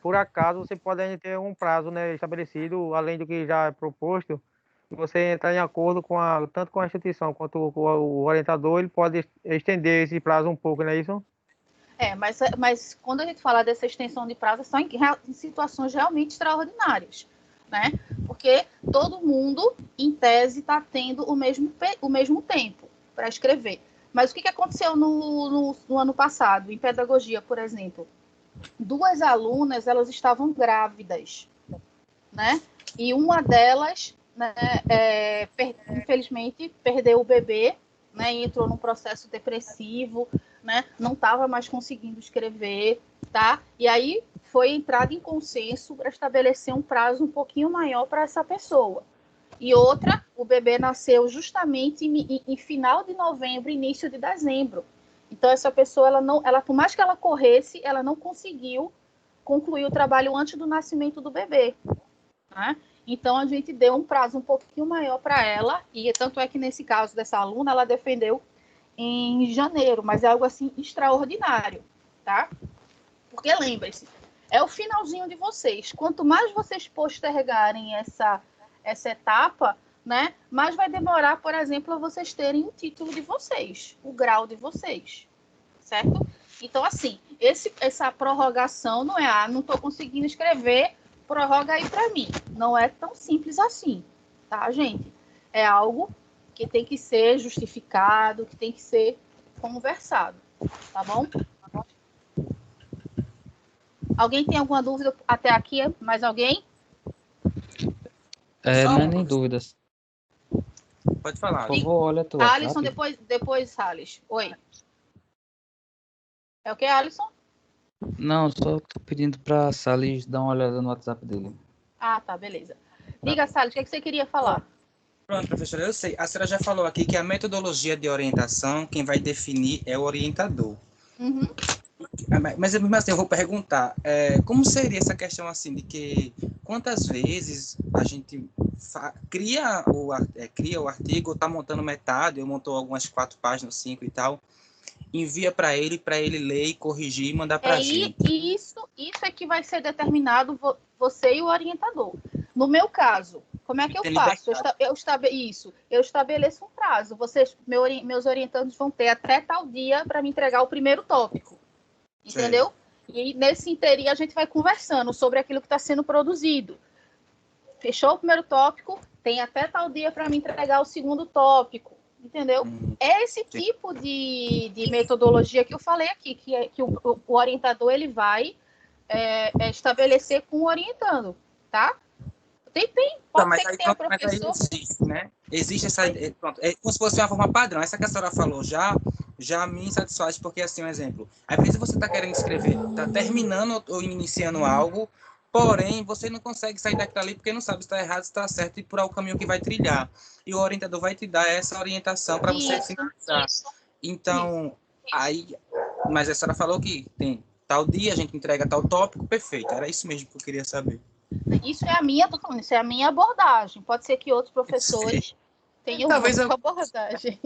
por acaso, você pode ainda ter um prazo, né, estabelecido, além do que já é proposto, você entrar em acordo com tanto com a instituição quanto com o orientador, ele pode estender esse prazo um pouco, não é isso? Mas quando a gente fala dessa extensão de prazo, são em situações realmente extraordinárias, né? Porque todo mundo, em tese, está tendo o mesmo tempo para escrever. Mas o que aconteceu no ano passado, em pedagogia, por exemplo? 2 alunas, elas estavam grávidas, né? E uma delas, né, infelizmente, perdeu o bebê, né? E entrou num processo depressivo, né? Não estava mais conseguindo escrever, tá? E aí foi entrado em consenso para estabelecer um prazo um pouquinho maior para essa pessoa. E outra, o bebê nasceu justamente em final de novembro, início de dezembro. Então essa pessoa, ela por mais que ela corresse, ela não conseguiu concluir o trabalho antes do nascimento do bebê, né? Então a gente deu um prazo um pouquinho maior para ela, e tanto é que nesse caso dessa aluna, ela defendeu em janeiro, mas é algo assim extraordinário, tá? Porque lembre-se, é o finalzinho de vocês. Quanto mais vocês postergarem essa etapa, né, mais vai demorar, por exemplo, a vocês terem o título de vocês, o grau de vocês, certo? Então, assim, essa prorrogação não é, não estou conseguindo escrever, prorroga aí para mim. Não é tão simples assim, tá, gente? É algo que tem que ser justificado, que tem que ser conversado, tá bom? Alguém tem alguma dúvida até aqui? Mais alguém? Não é nem dúvidas. Pode falar. Por favor, olha tu Alisson, WhatsApp. depois Salles. Oi. É o que, Alisson? Não, só tô pedindo pra Salles dar uma olhada no WhatsApp dele. Ah, tá, beleza. Diga, Salles, o que você queria falar? Pronto, professora, eu sei. A senhora já falou aqui que a metodologia de orientação, quem vai definir é o orientador. Uhum. Mas mesmo assim, eu vou perguntar, como seria essa questão assim de que quantas vezes a gente cria o artigo, está montando metade, eu montou algumas 4 páginas, 5 e tal, envia para ele ler e corrigir e mandar para a gente. Isso é que vai ser determinado você e o orientador. No meu caso, como é que eu faço? Eu estabeleço um prazo. Meus orientandos vão ter até tal dia para me entregar o primeiro tópico. Entendeu? Sim. E nesse interim a gente vai conversando sobre aquilo que está sendo produzido. Fechou o primeiro tópico, tem até tal dia para me entregar o segundo tópico. Entendeu? É esse tipo de metodologia que eu falei aqui, que o orientador ele vai estabelecer com o orientando, tá? Pode ser que tenha professor... Mas aí existe, né? Existe essa... Pronto, é como se fosse uma forma padrão. Essa que a senhora falou já me satisfaz, porque, assim, um exemplo. Às vezes você está querendo escrever, está terminando ou iniciando algo, porém, você não consegue sair daquilo ali porque não sabe se está errado, se está certo e por qual caminho que vai trilhar. E o orientador vai te dar essa orientação para você finalizar. Então, aí... Mas a senhora falou que tem tal dia, a gente entrega tal tópico, perfeito. Era isso mesmo que eu queria saber. Isso é a minha abordagem. Pode ser que outros professores tenham outra abordagem.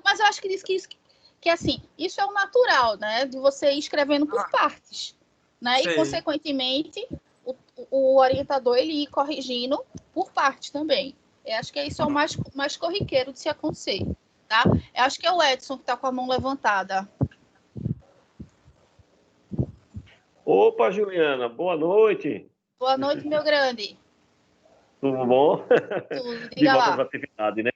Mas eu acho que assim, isso é o natural, né? De você ir escrevendo por partes, né? E, consequentemente, o orientador ele ir corrigindo por partes também. Eu acho que isso é o mais corriqueiro de se acontecer, tá? Eu acho que é o Edson que está com a mão levantada. Opa, Juliana, boa noite. Boa noite, meu grande. Tudo bom? Tudo, De volta às atividades, né?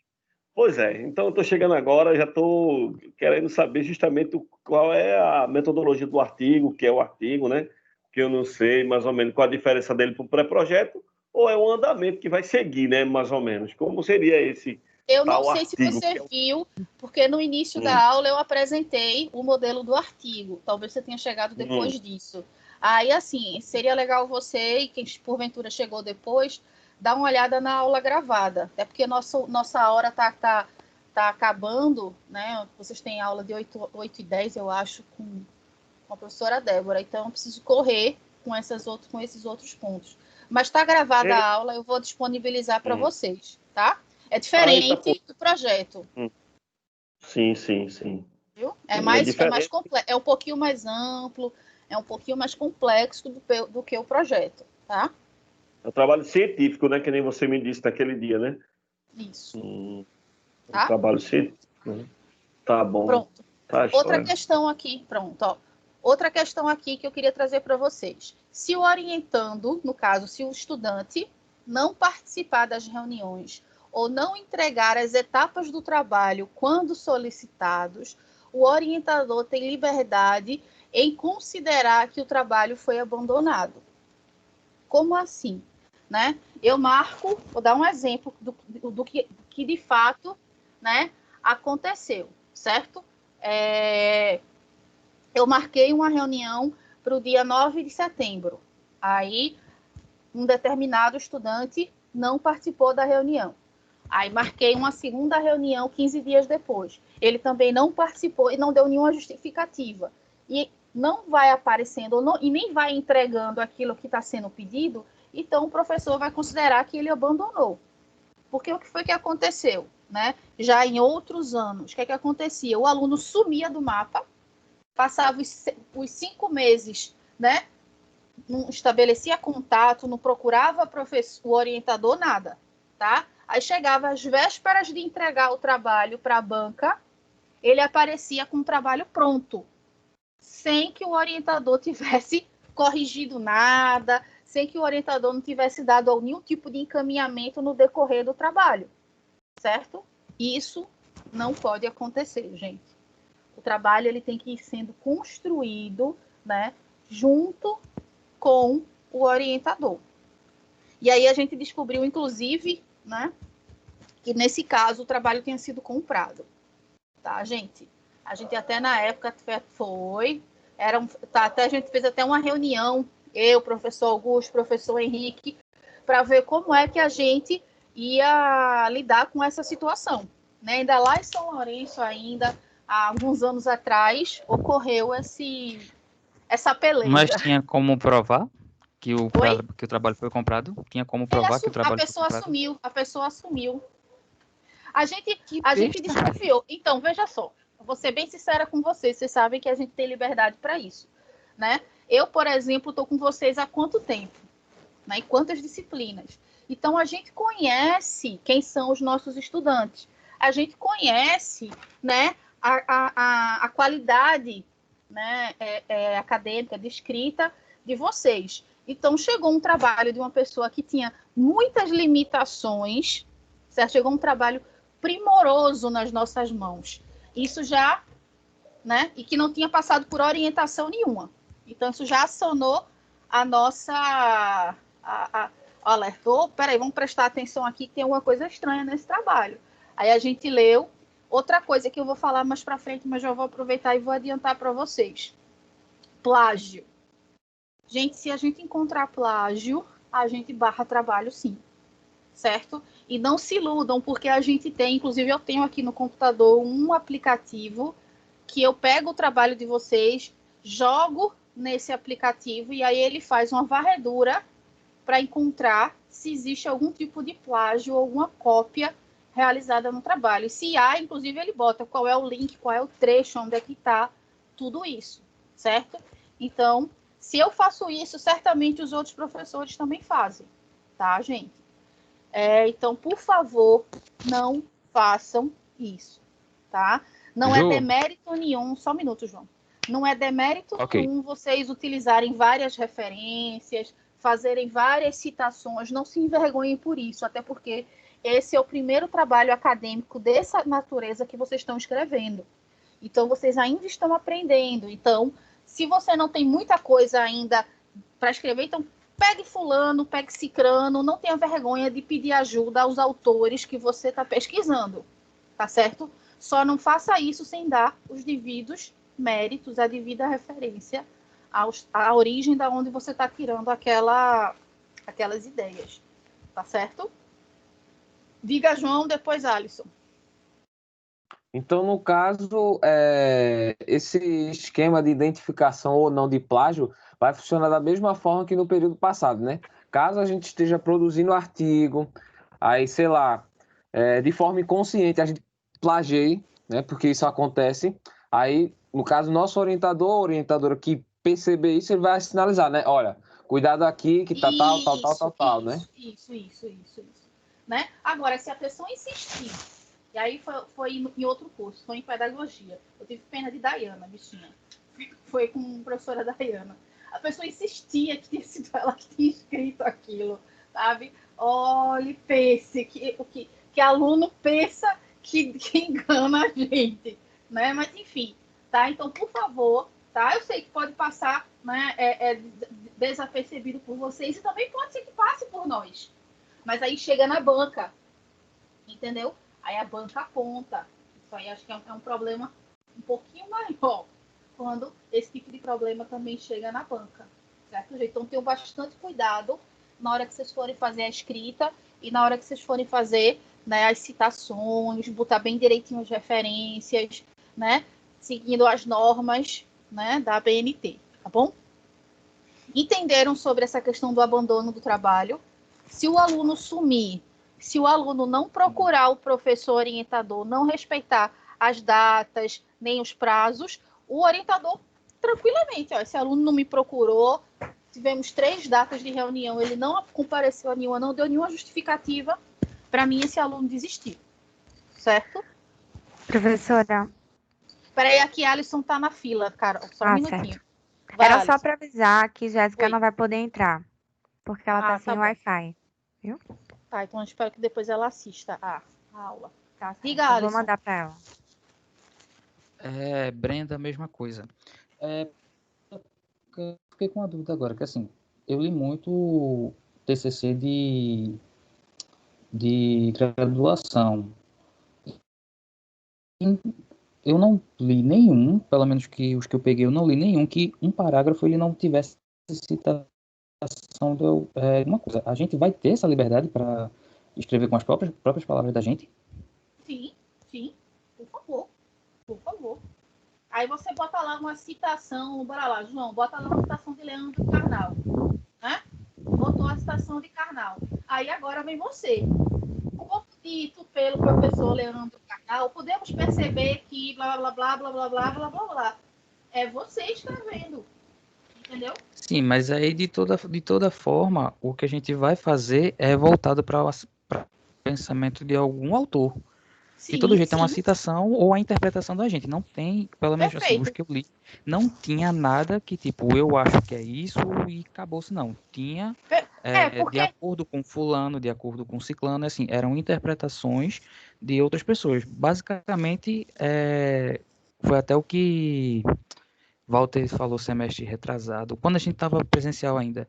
Pois é, então eu estou chegando agora, já estou querendo saber justamente qual é a metodologia do artigo, o que é o artigo, né? Que eu não sei mais ou menos qual a diferença dele para o pré-projeto, ou é o andamento que vai seguir, né? Mais ou menos. Como seria esse Eu não sei se você viu, porque no início da aula eu apresentei o modelo do artigo. Talvez você tenha chegado depois disso. Aí, assim, seria legal você, e quem porventura chegou depois, dar uma olhada na aula gravada. Até porque nossa hora tá acabando, né? Vocês têm aula de 8h10, eu acho, com a professora Débora. Então, eu preciso correr com esses outros pontos. Mas está gravada a aula, eu vou disponibilizar para vocês, tá? É diferente do projeto. Sim. Viu? É mais completo, é um pouquinho mais amplo, É um pouquinho mais complexo do que o projeto, tá? É um trabalho científico, né? Que nem você me disse naquele dia, né? Isso. Um Tá? trabalho científico. Né? Tá bom. Pronto. Tá, Outra questão aqui, pronto, ó. Outra questão aqui que eu queria trazer para vocês. Se o orientando, no caso, se o estudante não participar das reuniões ou não entregar as etapas do trabalho quando solicitados, o orientador tem liberdade em considerar que o trabalho foi abandonado. Como assim? Né? Eu marco, vou dar um exemplo do que de fato, né, aconteceu, certo? Eu marquei uma reunião para o dia 9 de setembro. Aí, um determinado estudante não participou da reunião. Aí, marquei uma segunda reunião 15 dias depois. Ele também não participou e não deu nenhuma justificativa. E não vai aparecendo e nem vai entregando aquilo que está sendo pedido, então o professor vai considerar que ele abandonou. Porque o que foi que aconteceu? Né? Já em outros anos, o que acontecia? O aluno sumia do mapa, passava os 5 meses, né? Não estabelecia contato, não procurava o orientador, nada, tá? Aí chegava às vésperas de entregar o trabalho para a banca, ele aparecia com o trabalho pronto, sem que o orientador tivesse corrigido nada, sem que o orientador não tivesse dado nenhum tipo de encaminhamento no decorrer do trabalho, certo? Isso não pode acontecer, gente. O trabalho ele tem que ir sendo construído, né, junto com o orientador. E aí a gente descobriu, inclusive, né, que nesse caso o trabalho tinha sido comprado. Tá, gente? A gente até na época até a gente fez até uma reunião, eu, professor Augusto, professor Henrique, para ver como é que a gente ia lidar com essa situação. Né? Ainda lá em São Lourenço, há alguns anos atrás, ocorreu essa peleja. Mas tinha como provar que o trabalho foi comprado? Tinha como provar que o trabalho foi comprado? A pessoa assumiu. A gente desconfiou. Então, veja só, vou ser bem sincera com vocês sabem que a gente tem liberdade para isso. Né? Eu, por exemplo, estou com vocês há quanto tempo? Né? Em quantas disciplinas? Então, a gente conhece quem são os nossos estudantes. A gente conhece, né, a qualidade, né, acadêmica, de escrita de vocês. Então, chegou um trabalho de uma pessoa que tinha muitas limitações, certo? Chegou um trabalho primoroso nas nossas mãos. Isso já, né, e que não tinha passado por orientação nenhuma. Então, isso já acionou a nossa... alertou, peraí, vamos prestar atenção aqui que tem alguma coisa estranha nesse trabalho. Aí a gente leu. Outra coisa que eu vou falar mais para frente, mas já vou aproveitar e vou adiantar para vocês. Plágio. Gente, se a gente encontrar plágio, a gente barra trabalho sim, certo? E não se iludam, porque a gente tem, inclusive eu tenho aqui no computador um aplicativo que eu pego o trabalho de vocês, jogo nesse aplicativo e aí ele faz uma varredura para encontrar se existe algum tipo de plágio ou alguma cópia realizada no trabalho. E se há, inclusive, ele bota qual é o link, qual é o trecho, onde é que está tudo isso, certo? Então, se eu faço isso, certamente os outros professores também fazem, tá, gente? Então, por favor, não façam isso, tá? Não é demérito nenhum, só um minuto, João. Não é demérito nenhum vocês utilizarem várias referências, fazerem várias citações, não se envergonhem por isso, até porque esse é o primeiro trabalho acadêmico dessa natureza que vocês estão escrevendo. Então, vocês ainda estão aprendendo. Então, se você não tem muita coisa ainda para escrever, então pegue fulano, pegue cicrano, não tenha vergonha de pedir ajuda aos autores que você está pesquisando, tá certo? Só não faça isso sem dar os devidos méritos, a devida referência à origem da onde você está tirando aquelas ideias, tá certo? Diga, João, depois Alisson. Então, no caso, esse esquema de identificação ou não de plágio vai funcionar da mesma forma que no período passado, né? Caso a gente esteja produzindo artigo, aí, sei lá, de forma inconsciente a gente plagie, né? Porque isso acontece. Aí, no caso, nosso orientador ou orientadora que perceber isso, ele vai sinalizar, né? Olha, cuidado aqui que tá tal, né? Isso. Né? Agora, se a pessoa insistir, e aí foi em outro curso, foi em pedagogia. Eu tive pena de Dayana, bichinha. Foi com a professora Dayana. A pessoa insistia que tinha sido ela que tinha escrito aquilo, sabe? Olhe, pense, que aluno pensa que engana a gente, né? Mas, enfim, tá? Então, por favor, tá? Eu sei que pode passar, né, desapercebido por vocês e também pode ser que passe por nós. Mas aí chega na banca, entendeu? Aí a banca aponta. Isso aí acho que é um problema um pouquinho maior quando esse tipo de problema também chega na banca, certo? Então tenham bastante cuidado na hora que vocês forem fazer a escrita e na hora que vocês forem fazer, né, as citações, botar bem direitinho as referências, né, seguindo as normas, né, da ABNT, tá bom? Entenderam sobre essa questão do abandono do trabalho? Se o aluno sumir, se o aluno não procurar o professor orientador, não respeitar as datas, nem os prazos, o orientador, tranquilamente, ó, esse aluno não me procurou, tivemos 3 datas de reunião, ele não compareceu a nenhuma, não deu nenhuma justificativa, para mim esse aluno desistiu, certo? Professora. Peraí, aqui a Alisson tá na fila, cara, só um minutinho. Certo. Vai, Era só Alisson. para avisar que Jéssica Oi. não vai poder entrar, porque ela tá sem bom. Wi-Fi, viu? Tá, então eu espero que depois ela assista a aula. Tá certo. Diga, Eu Alisson. vou mandar para ela. Brenda, a mesma coisa. Fiquei com uma dúvida agora, que assim, eu li muito TCC de graduação. E eu não li nenhum, pelo menos que os que eu peguei, eu não li nenhum que um parágrafo ele não tivesse citação de uma coisa. A gente vai ter essa liberdade para escrever com as próprias palavras da gente? Sim, por favor. Aí você bota lá uma citação, bora lá, João, bota lá uma citação de Leandro Carnal, né? Botou a citação de Carnal. Aí agora vem você. Como dito pelo professor Leandro Carnal, podemos perceber que blá, blá, blá, blá, blá, blá, blá, blá, blá. É você escrevendo, entendeu? Sim, mas aí de toda forma, o que a gente vai fazer é voltado para o pensamento de algum autor. De todo jeito é uma citação ou a interpretação da gente. Não tem, pelo menos assim, os que eu li, não tinha nada que tipo, eu acho que é isso e acabou-se, não. Tinha de acordo com fulano, de acordo com ciclano, assim, eram interpretações de outras pessoas. Basicamente, foi até o que Walter falou semestre retrasado, quando a gente estava presencial ainda,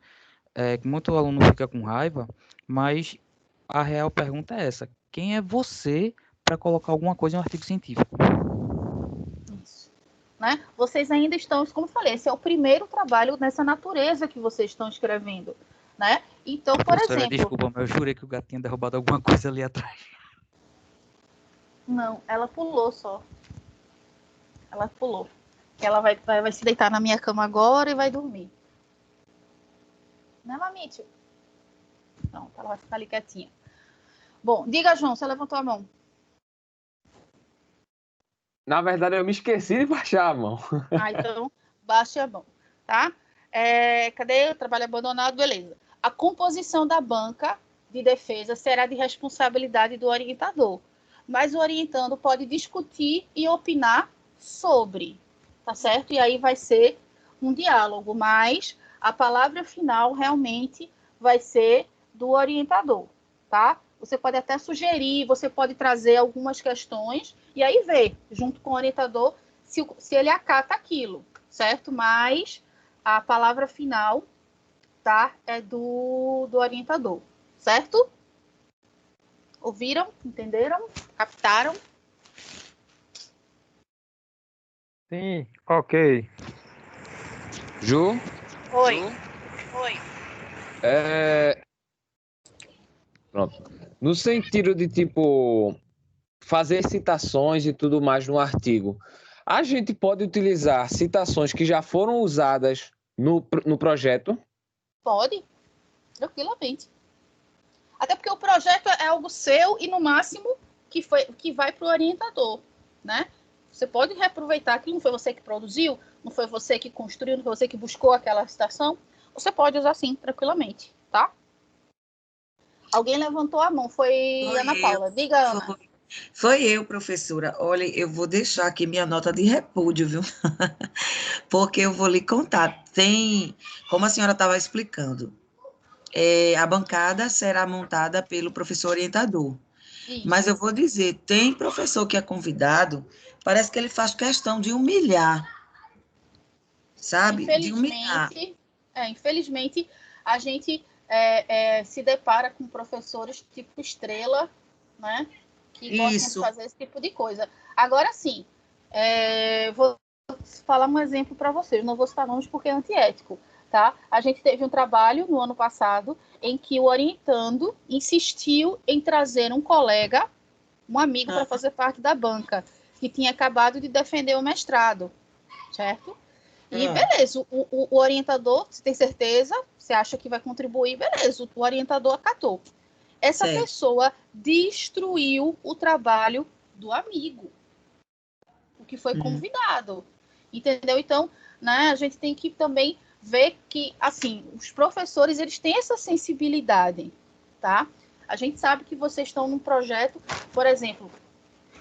que muito aluno fica com raiva, mas a real pergunta é essa: quem é você para colocar alguma coisa em um artigo científico? Isso. Né? Vocês ainda estão, como eu falei, esse é o primeiro trabalho nessa natureza que vocês estão escrevendo, né? Então, por exemplo... Desculpa, mas eu jurei que o gato tinha derrubado alguma coisa ali atrás. Não, ela pulou só. Ela pulou. Ela vai se deitar na minha cama agora e vai dormir. Né, Mamite? Não, ela vai ficar ali quietinha. Bom, diga, João, você levantou a mão. Na verdade, eu me esqueci de baixar a mão. Então, baixe a mão, tá? Cadê o trabalho abandonado? Beleza. A composição da banca de defesa será de responsabilidade do orientador, mas o orientando pode discutir e opinar sobre, tá certo? E aí vai ser um diálogo, mas a palavra final realmente vai ser do orientador, tá? Você pode até sugerir, você pode trazer algumas questões e aí ver, junto com o orientador, se ele acata aquilo, certo? Mas a palavra final, tá, é do orientador, certo? Ouviram? Entenderam? Captaram? Sim, ok. Ju? Oi. Pronto. No sentido de, tipo, fazer citações e tudo mais no artigo, a gente pode utilizar citações que já foram usadas no projeto? Pode, tranquilamente. Até porque o projeto é algo seu e, no máximo, que vai para o orientador, né? Você pode reaproveitar que não foi você que produziu, não foi você que construiu, não foi você que buscou aquela citação. Você pode usar sim, tranquilamente, tá? Alguém levantou a mão, foi Ana Paula. Diga, Ana. Foi eu, professora. Olha, eu vou deixar aqui minha nota de repúdio, viu? Porque eu vou lhe contar. Como a senhora estava explicando, a bancada será montada pelo professor orientador. Isso. Mas eu vou dizer, tem professor que é convidado, parece que ele faz questão de humilhar, sabe? De humilhar. Infelizmente, a gente se depara com professores tipo estrela, né? Que gostam de fazer esse tipo de coisa. Agora sim, vou falar um exemplo para vocês. Não vou citar nomes porque é antiético, tá? A gente teve um trabalho no ano passado em que o orientando insistiu em trazer um colega, um amigo, para fazer parte da banca, que tinha acabado de defender o mestrado, certo? E beleza, o orientador, você tem certeza, você acha que vai contribuir, beleza, o orientador acatou. Essa pessoa destruiu o trabalho do amigo, o que foi convidado, entendeu? Então, né, a gente tem que também ver que, assim, os professores, eles têm essa sensibilidade, tá? A gente sabe que vocês estão num projeto, por exemplo,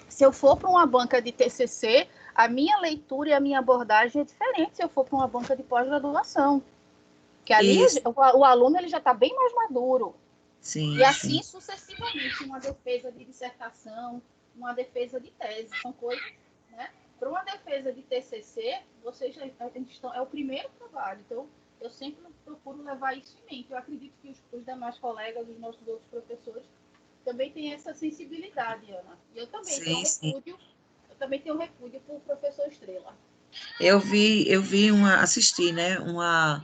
se eu for para uma banca de TCC, a minha leitura e a minha abordagem é diferente se eu for para uma banca de pós-graduação. Porque ali o aluno ele já está bem mais maduro. Sim, e assim sucessivamente, uma defesa de dissertação, uma defesa de tese, são coisas, né? Para uma defesa de TCC, vocês já estão, é o primeiro trabalho, então eu sempre procuro levar isso em mente. Eu acredito que os demais colegas, os nossos outros professores, também têm essa sensibilidade, Ana. E eu também tenho repúdio por professor Estrela. Assisti, né, uma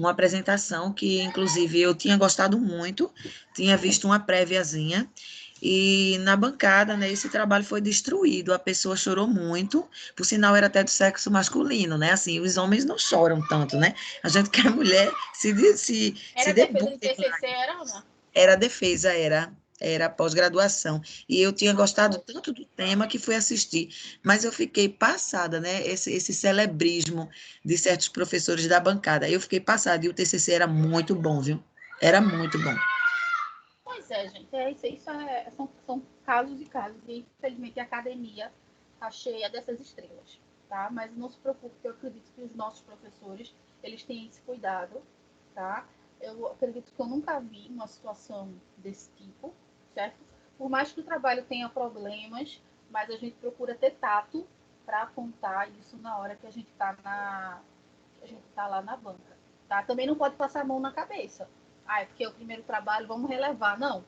apresentação que, inclusive, eu tinha gostado muito, tinha visto uma préviazinha, e na bancada, né, esse trabalho foi destruído, a pessoa chorou muito, por sinal era até do sexo masculino, né, assim, os homens não choram tanto, né, a gente que é mulher se defesa de TCC, era, Ana? Era defesa, era pós-graduação. E eu tinha gostado tanto do tema que fui assistir. Mas eu fiquei passada, né? Esse celebrismo de certos professores da bancada. Eu fiquei passada. E o TCC era muito bom, viu? Era muito bom. Pois é, gente. São casos e casos. E, infelizmente, a academia está cheia dessas estrelas, tá? Mas não se preocupe, que eu acredito que os nossos professores, eles têm esse cuidado, tá? Eu acredito que eu nunca vi uma situação desse tipo, certo? Por mais que o trabalho tenha problemas, mas a gente procura ter tato para apontar isso na hora que a gente está lá na banca, tá? Também não pode passar a mão na cabeça. É porque é o primeiro trabalho, vamos relevar. Não.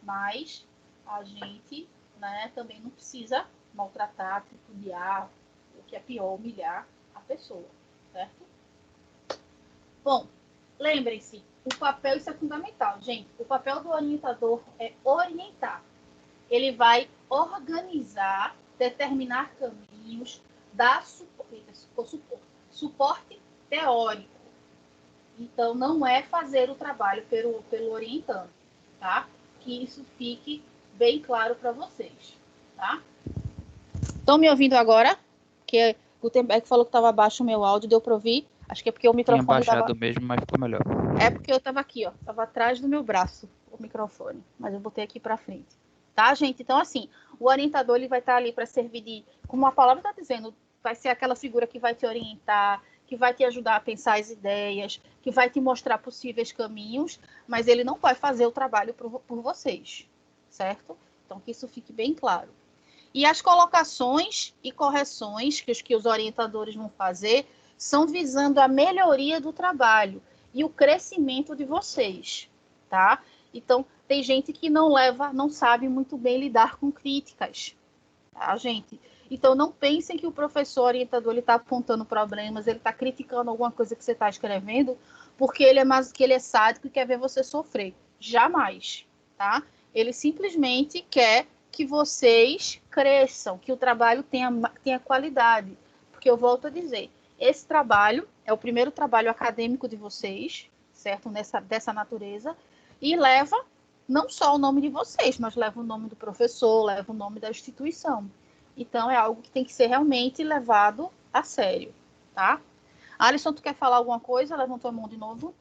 Mas a gente, né, também não precisa maltratar, tripudiar, o que é pior, humilhar a pessoa, certo? Bom, lembrem-se, o papel, isso é fundamental, gente. O papel do orientador é orientar. Ele vai organizar, determinar caminhos, dar suporte teórico. Então, não é fazer o trabalho pelo orientando, tá? Que isso fique bem claro para vocês, tá? Estão me ouvindo agora? Porque o Gutenberg falou que estava baixo o meu áudio, deu para ouvir? Acho que é porque o microfone tinha baixado mesmo, mas ficou melhor. É porque eu estava aqui, ó. Estava atrás do meu braço o microfone. Mas eu botei aqui para frente. Tá, gente? Então, assim, o orientador ele vai estar ali para servir de... Como a palavra está dizendo, vai ser aquela figura que vai te orientar, que vai te ajudar a pensar as ideias, que vai te mostrar possíveis caminhos, mas ele não vai fazer o trabalho por vocês, certo? Então, que isso fique bem claro. E as colocações e correções que os orientadores vão fazer são visando a melhoria do trabalho e o crescimento de vocês, tá? Então, tem gente que não sabe muito bem lidar com críticas, tá, gente? Então, não pensem que o professor orientador está apontando problemas, ele está criticando alguma coisa que você está escrevendo, porque ele é sádico e quer ver você sofrer. Jamais, tá? Ele simplesmente quer que vocês cresçam, que o trabalho tenha qualidade. Porque eu volto a dizer, esse trabalho é o primeiro trabalho acadêmico de vocês, certo? Dessa natureza, e leva não só o nome de vocês, mas leva o nome do professor, leva o nome da instituição. Então, é algo que tem que ser realmente levado a sério, tá? Alisson, tu quer falar alguma coisa? Levantou a mão de novo.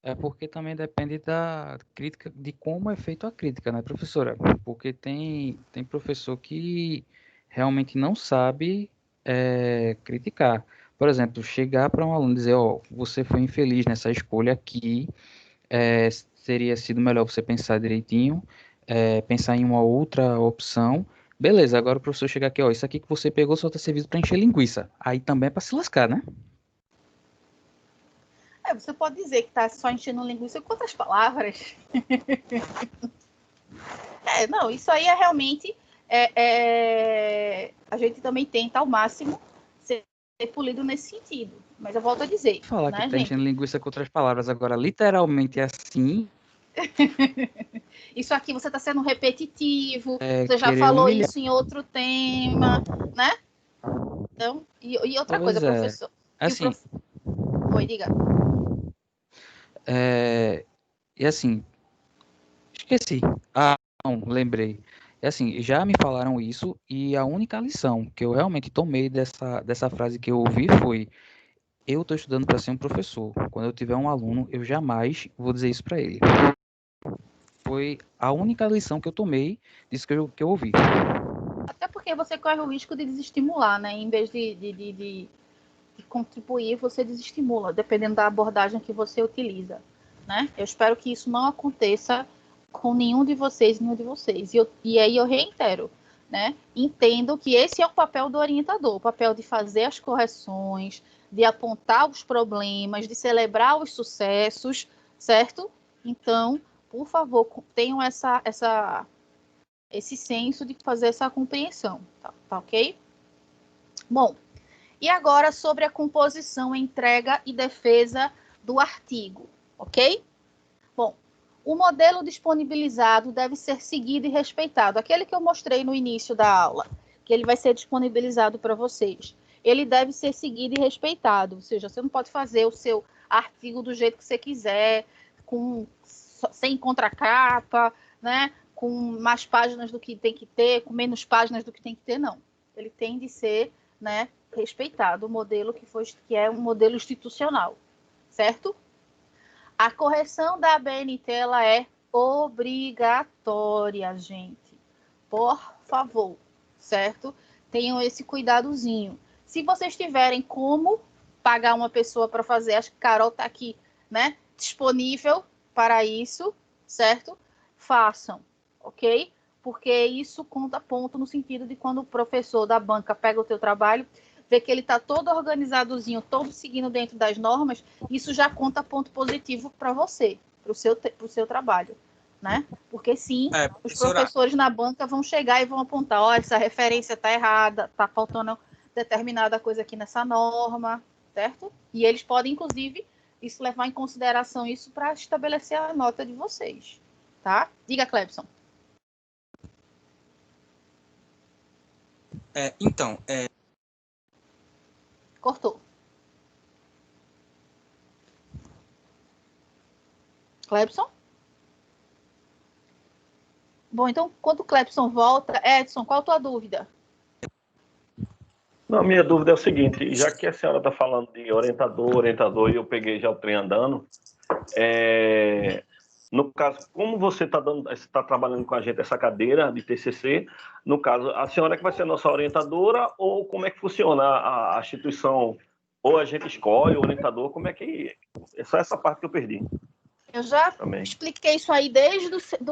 É porque também depende da crítica, de como é feita a crítica, né, professora? Porque tem professor que realmente não sabe criticar. Por exemplo, chegar para um aluno e dizer, ó, você foi infeliz nessa escolha aqui, seria sido melhor você pensar direitinho, pensar em uma outra opção. Beleza, agora o professor chega aqui, ó, isso aqui que você pegou só tá servido para encher linguiça. Aí também é para se lascar, né? Você pode dizer que está só enchendo linguiça com quantas palavras? Não, isso aí é realmente... a gente também tenta, ao máximo, ser polido nesse sentido. Mas eu volto a dizer... Falar né, que tá gente? enchendo linguiça com outras palavras, agora literalmente assim... Isso aqui você está sendo repetitivo, você já querer falou humilhar. isso em outro tema, né? Então, e outra coisa, Pois é. professor. Assim, Oi, diga. E assim, esqueci. Ah, não, lembrei. É assim, já me falaram isso e a única lição que eu realmente tomei dessa frase que eu ouvi foi: eu estou estudando para ser um professor. Quando eu tiver um aluno, eu jamais vou dizer isso para ele. Foi a única lição que eu tomei disso que eu ouvi. Até porque você corre o risco de desestimular, né? Em vez de contribuir, você desestimula, dependendo da abordagem que você utiliza, né? Eu espero que isso não aconteça com nenhum de vocês. E aí eu reitero, né? Entendo que esse é o papel do orientador, o papel de fazer as correções, de apontar os problemas, de celebrar os sucessos, certo? Então, por favor, tenham esse senso de fazer essa compreensão, tá ok? Bom, e agora sobre a composição, entrega e defesa do artigo, ok? Bom, o modelo disponibilizado deve ser seguido e respeitado. Aquele que eu mostrei no início da aula, que ele vai ser disponibilizado para vocês. Ele deve ser seguido e respeitado, ou seja, você não pode fazer o seu artigo do jeito que você quiser, sem contracapa, né? Com mais páginas do que tem que ter, com menos páginas do que tem que ter, não. Ele tem de ser, né, respeitado o modelo que é um modelo institucional, certo? A correção da ABNT ela é obrigatória, gente. Por favor, certo? Tenham esse cuidadozinho. Se vocês tiverem como pagar uma pessoa para fazer, acho que Carol está aqui, né, disponível para isso, certo? Façam, ok? Porque isso conta ponto no sentido de quando o professor da banca pega o teu trabalho, vê que ele está todo organizadozinho, todo seguindo dentro das normas, isso já conta ponto positivo para você, para o seu trabalho, né? Porque sim, os professores na banca vão chegar e vão apontar, ó, essa referência está errada, está faltando determinada coisa aqui nessa norma, certo? E eles podem, inclusive, isso levar em consideração isso para estabelecer a nota de vocês, tá? Diga, Clebson. Então, Cortou. Clebson? Bom, então, quando o Clebson volta, Edson, qual a tua dúvida? Não, minha dúvida é o seguinte, já que a senhora está falando de orientador, e eu peguei já o trem andando, no caso, como você está trabalhando com a gente essa cadeira de TCC, no caso, a senhora que vai ser a nossa orientadora ou como é que funciona a instituição? Ou a gente escolhe o orientador, como é que... É só essa parte que eu perdi. Eu já expliquei isso aí desde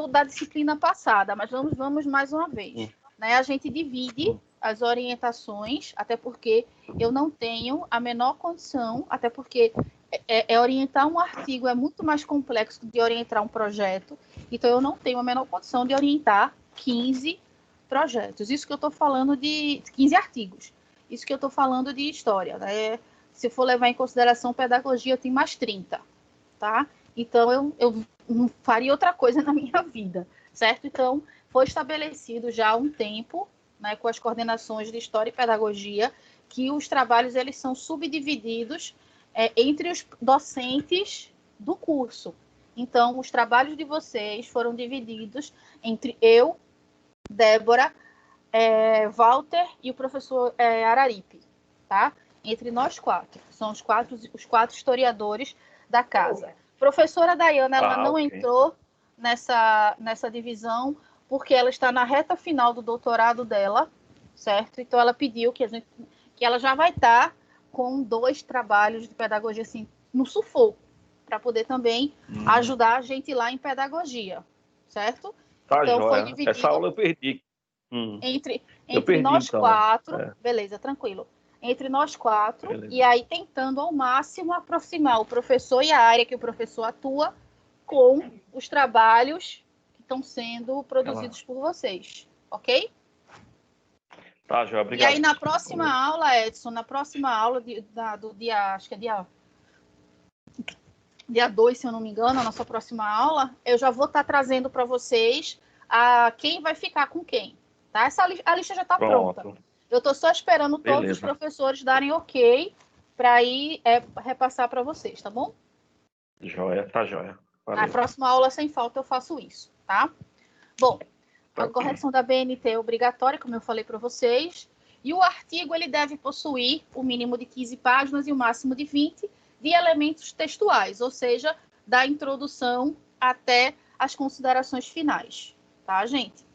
da disciplina passada, mas vamos mais uma vez. Né? A gente divide as orientações, até porque eu não tenho a menor condição, até porque orientar um artigo é muito mais complexo de orientar um projeto, então eu não tenho a menor condição de orientar 15 projetos. Isso que eu estou falando de 15 artigos. Isso que eu estou falando de história. Né? Se for levar em consideração pedagogia, eu tenho mais 30, tá? Então, eu não faria outra coisa na minha vida, certo? Então, foi estabelecido já há um tempo, né, com as coordenações de História e Pedagogia, que os trabalhos eles são subdivididos entre os docentes do curso. Então, os trabalhos de vocês foram divididos entre eu, Débora, Walter e o professor Araripe, tá? Entre nós 4. São os quatro historiadores da casa. Professora Dayana, ela não entrou nessa divisão porque ela está na reta final do doutorado dela, certo? Então, ela pediu que ela já vai estar com 2 trabalhos de pedagogia assim, no sufoco, para poder também ajudar a gente lá em pedagogia, certo? Tá, então, joia. foi dividido Essa aula eu perdi. Entre nós 4, beleza, tranquilo. Entre nós 4, beleza. E aí tentando ao máximo aproximar o professor e a área que o professor atua com os trabalhos que estão sendo produzidos por vocês, ok? Tá, Joia, obrigado. E aí na próxima aula, Edson, na próxima aula do dia, acho que é dia 2, se eu não me engano, a nossa próxima aula, eu já vou estar trazendo para vocês quem vai ficar com quem, tá? A lista já está pronta. Eu estou só esperando todos os professores darem ok para ir repassar para vocês, tá bom? Joia, tá joia. Na próxima aula, sem falta, eu faço isso, tá? Bom, a correção da BNT é obrigatória, como eu falei para vocês, e o artigo ele deve possuir o mínimo de 15 páginas e o máximo de 20 de elementos textuais, ou seja, da introdução até as considerações finais, tá, gente?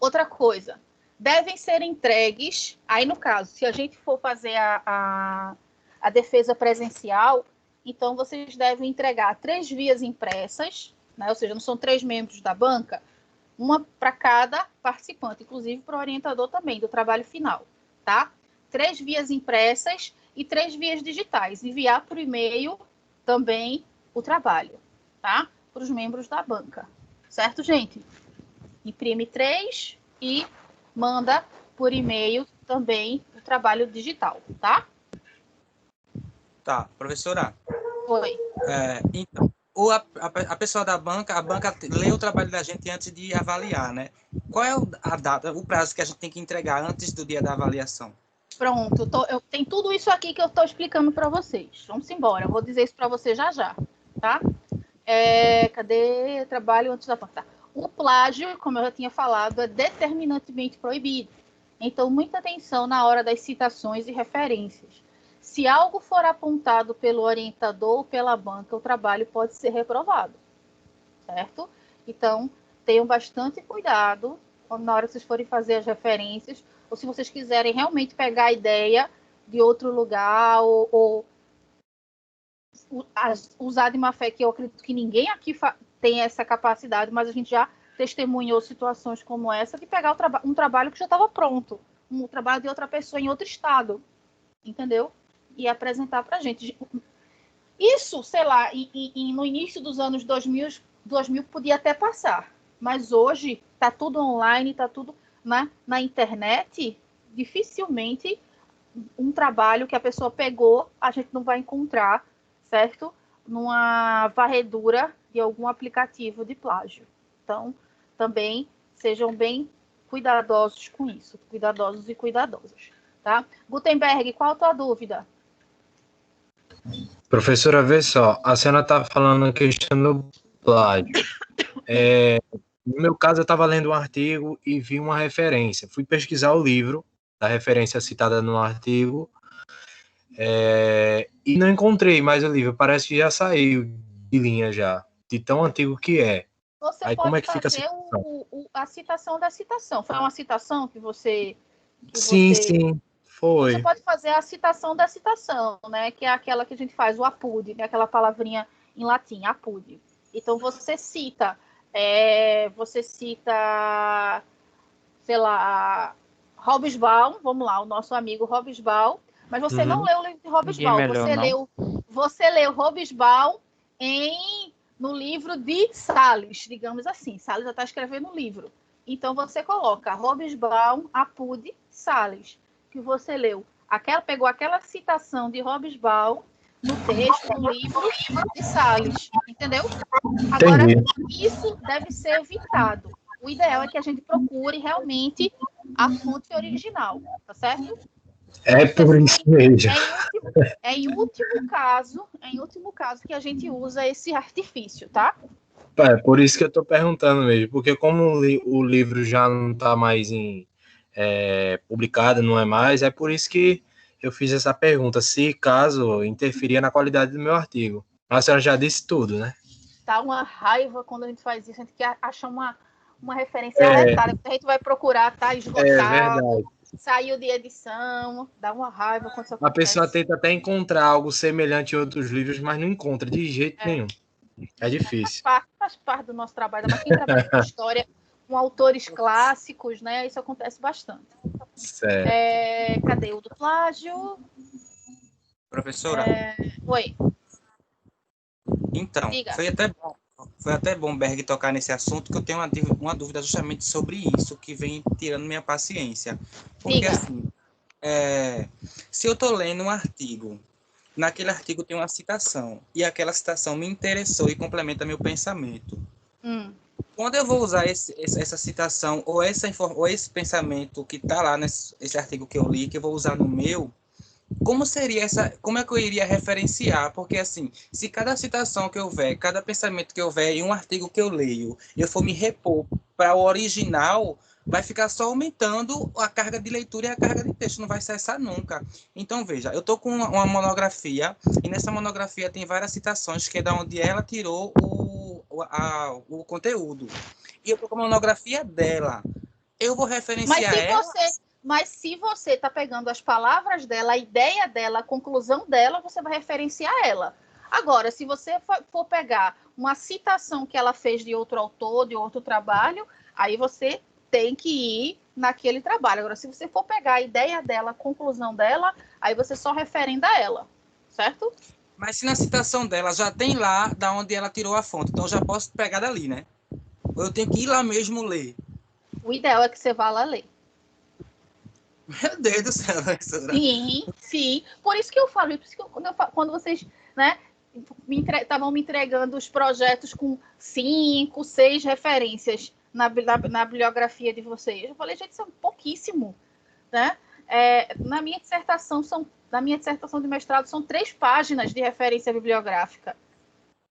Outra coisa, devem ser entregues, aí no caso, se a gente for fazer a defesa presencial, então vocês devem entregar 3 vias impressas, né? Ou seja, não são 3 membros da banca, uma para cada participante, inclusive para o orientador também, do trabalho final, tá? 3 vias impressas e 3 vias digitais. Enviar por e-mail também o trabalho, tá? Para os membros da banca, certo, gente? Imprime 3 e manda por e-mail também o trabalho digital, tá? Tá, professora. Oi. Então, a pessoa da banca, a banca lê o trabalho da gente antes de avaliar, né? Qual é a data, o prazo que a gente tem que entregar antes do dia da avaliação? Pronto, eu tenho tudo isso aqui que eu estou explicando para vocês. Vamos embora, eu vou dizer isso para vocês já, tá? Cadê trabalho antes da banca? Tá. O plágio, como eu já tinha falado, é determinantemente proibido. Então, muita atenção na hora das citações e referências. Se algo for apontado pelo orientador ou pela banca, o trabalho pode ser reprovado, certo? Então, tenham bastante cuidado na hora que vocês forem fazer as referências, ou se vocês quiserem realmente pegar a ideia de outro lugar, ou usar de má fé, que eu acredito que ninguém aqui tem essa capacidade, mas a gente já testemunhou situações como essa, de pegar um trabalho que já estava pronto, um trabalho de outra pessoa em outro estado, entendeu? E apresentar para a gente. Isso, sei lá, no início dos anos 2000 podia até passar, mas hoje está tudo online, está tudo na internet, dificilmente um trabalho que a pessoa pegou, a gente não vai encontrar, certo? Numa varredura de algum aplicativo de plágio. Então, também sejam bem cuidadosos com isso, cuidadosos e cuidadosas, tá? Gutenberg, qual a tua dúvida? Professora, vê só, a senhora está falando a questão do plágio. No meu caso, eu estava lendo um artigo e vi uma referência. Fui pesquisar o livro, da referência citada no artigo, e não encontrei mais o livro. Parece que já saiu de linha já, de tão antigo que é. Você aí pode como é que fazer fica a citação da citação. Foi uma citação que você... Sim, foi. Você pode fazer a citação da citação, né? Que é aquela que a gente faz, o apud, né? Aquela palavrinha em latim, apud. Então, você cita, sei lá, Hobsbawm, vamos lá, o nosso amigo Hobsbawm, mas você não leu o livro de Hobsbawm, você leu Hobsbawm no livro de Salles, digamos assim. Salles já está escrevendo um livro. Então, você coloca Hobsbawm, apud, Salles, que você leu. Pegou aquela citação de Hobsbawm no texto, no livro de Salles, entendeu? Agora, isso deve ser evitado. O ideal é que a gente procure realmente a fonte original, tá certo? Por isso mesmo. Em último caso que a gente usa esse artifício, tá? É por isso que eu estou perguntando mesmo, porque como o livro já não está mais publicado, não é mais, é por isso que eu fiz essa pergunta, se caso interferia na qualidade do meu artigo. A senhora já disse tudo, né? Dá uma raiva quando a gente faz isso, a gente quer achar uma referência arretada, a gente vai procurar, tá esgotado, verdade. saiu de edição, dá uma raiva quando isso A acontece. pessoa tenta até encontrar algo semelhante em outros livros, mas não encontra de jeito nenhum. É difícil. Faz parte do nosso trabalho, mas quem trabalha com história, com autores clássicos, né? Isso acontece bastante. Certo. Cadê o do plágio? Professora? Oi. Então, Diga. foi até bom Berg tocar nesse assunto, que eu tenho uma dúvida justamente sobre isso, que vem tirando minha paciência. Porque, Diga. assim, se eu estou lendo um artigo, naquele artigo tem uma citação, e aquela citação me interessou e complementa meu pensamento. Quando eu vou usar essa citação, ou esse pensamento que está lá nesse artigo que eu li, que eu vou usar no meu, como é que eu iria referenciar? Porque, assim, se cada citação que eu ver, cada pensamento que eu ver em um artigo que eu leio, eu for me repor para o original, vai ficar só aumentando a carga de leitura e a carga de texto, não vai cessar nunca. Então, veja, eu estou com uma monografia, e nessa monografia tem várias citações, que é da onde ela tirou o conteúdo. E eu estou com a monografia dela. Eu vou referenciar ela... Mas se você está pegando as palavras dela, a ideia dela, a conclusão dela, você vai referenciar ela. Agora, se você for pegar uma citação que ela fez de outro autor, de outro trabalho, aí você tem que ir naquele trabalho. Agora, se você for pegar a ideia dela, a conclusão dela, aí você só referenda ela, certo? Mas se na citação dela já tem lá da onde ela tirou a fonte, então eu já posso pegar dali, né? Ou eu tenho que ir lá mesmo ler? O ideal é que você vá lá ler. Meu Deus do céu, professora. Sim. Por isso que eu falo, quando vocês, né, estavam me entregando os projetos com 5, 6 referências na bibliografia de vocês, eu falei, gente, isso é pouquíssimo, né? Na minha dissertação de mestrado são 3 páginas de referência bibliográfica.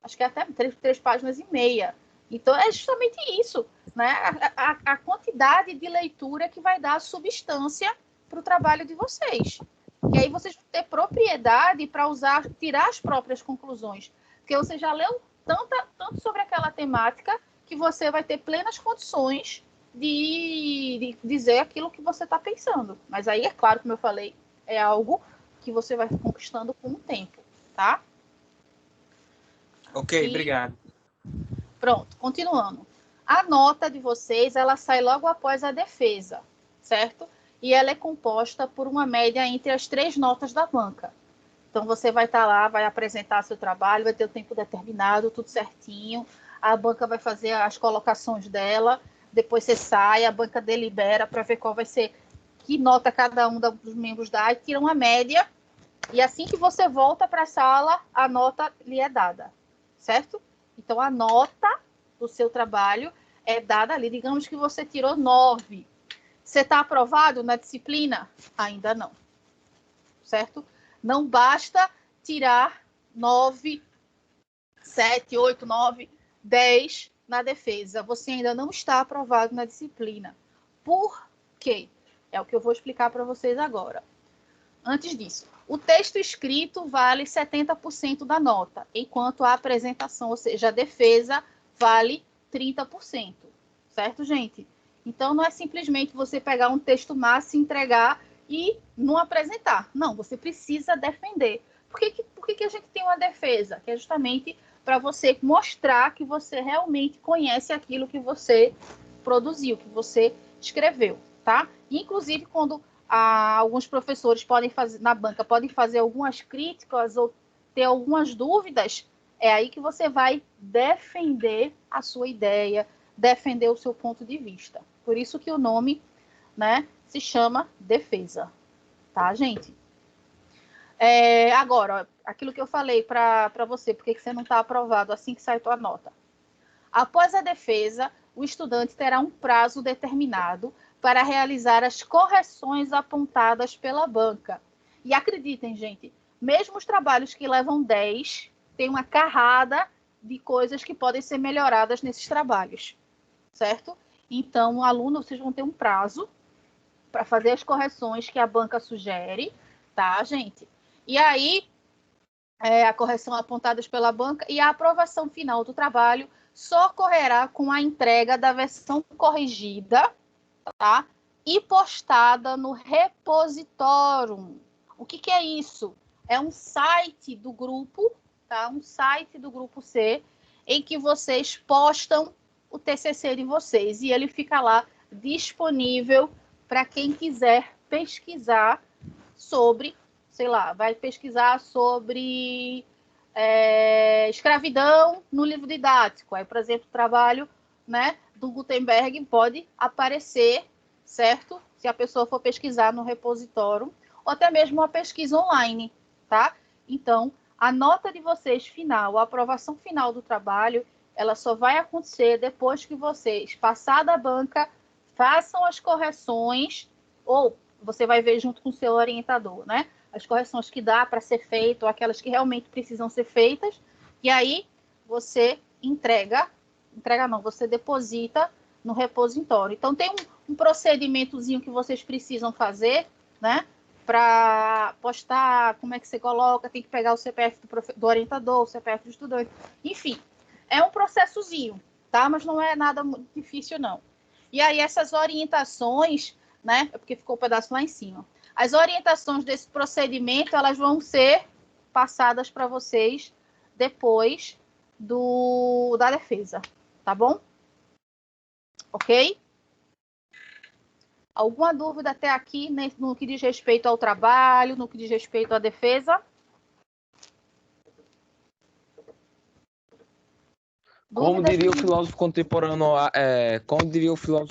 Acho que é até 3 páginas e meia. Então, é justamente isso, né? A quantidade de leitura que vai dar a substância para o trabalho de vocês. E aí vocês vão ter propriedade para tirar as próprias conclusões. Porque você já leu tanto sobre aquela temática que você vai ter plenas condições de dizer aquilo que você está pensando. Mas aí, é claro, como eu falei, é algo que você vai conquistando com o tempo, tá? Ok, obrigado. Pronto, continuando. A nota de vocês, ela sai logo após a defesa, certo? E ela é composta por uma média entre as 3 notas da banca. Então, você vai estar lá, vai apresentar seu trabalho, vai ter o tempo determinado, tudo certinho. A banca vai fazer as colocações dela, depois você sai, a banca delibera para ver qual vai ser, que nota cada um dos membros dá, e tira uma média. E assim que você volta para a sala, a nota lhe é dada, certo? Então, a nota do seu trabalho é dada ali. Digamos que você tirou 9. Você está aprovado na disciplina? Ainda não. Certo? Não basta tirar 9, 7, 8, 9, 10 na defesa. Você ainda não está aprovado na disciplina. Por quê? É o que eu vou explicar para vocês agora. Antes disso, o texto escrito vale 70% da nota, enquanto a apresentação, ou seja, a defesa, vale 30%. Certo, gente? Então, não é simplesmente você pegar um texto massa, entregar e não apresentar. Não, você precisa defender. Por que a gente tem uma defesa? Que é justamente para você mostrar que você realmente conhece aquilo que você produziu, que você escreveu, tá? Inclusive, quando alguns professores podem fazer, na banca, podem fazer algumas críticas ou ter algumas dúvidas, é aí que você vai defender a sua ideia, defender o seu ponto de vista. Por isso que o nome, né, se chama defesa. Tá, gente? Agora, aquilo que eu falei para você, por que você não está aprovado assim que sai tua nota? Após a defesa, o estudante terá um prazo determinado para realizar as correções apontadas pela banca. E acreditem, gente, mesmo os trabalhos que levam 10, tem uma carrada de coisas que podem ser melhoradas nesses trabalhos, certo? Então, o aluno, vocês vão ter um prazo para fazer as correções que a banca sugere, tá, gente? E aí, a correção apontadas pela banca e a aprovação final do trabalho só ocorrerá com a entrega da versão corrigida, tá? E postada no repositório. O que é isso? É um site do grupo, tá? Um site do grupo C, em que vocês postam o TCC de vocês. E ele fica lá disponível para quem quiser pesquisar sobre, sei lá, vai pesquisar sobre escravidão no livro didático. Aí, por exemplo, o trabalho, né, do Gutenberg pode aparecer, certo? Se a pessoa for pesquisar no repositório, ou até mesmo uma pesquisa online, tá? Então, a nota de vocês final, a aprovação final do trabalho, ela só vai acontecer depois que vocês, passada a banca, façam as correções, ou você vai ver junto com o seu orientador, né? As correções que dá para ser feito, aquelas que realmente precisam ser feitas, e aí você você deposita no repositório. Então, tem um procedimentozinho que vocês precisam fazer, né? Para postar, como é que você coloca, tem que pegar o CPF do orientador, o CPF do estudante, enfim, é um processozinho, tá? Mas não é nada muito difícil, não. E aí, essas orientações, né? É porque ficou um pedaço lá em cima. As orientações desse procedimento, elas vão ser passadas para vocês depois da defesa, tá bom? Ok? Alguma dúvida até aqui, né, no que diz respeito ao trabalho, no que diz respeito à defesa? Como diria o filósofo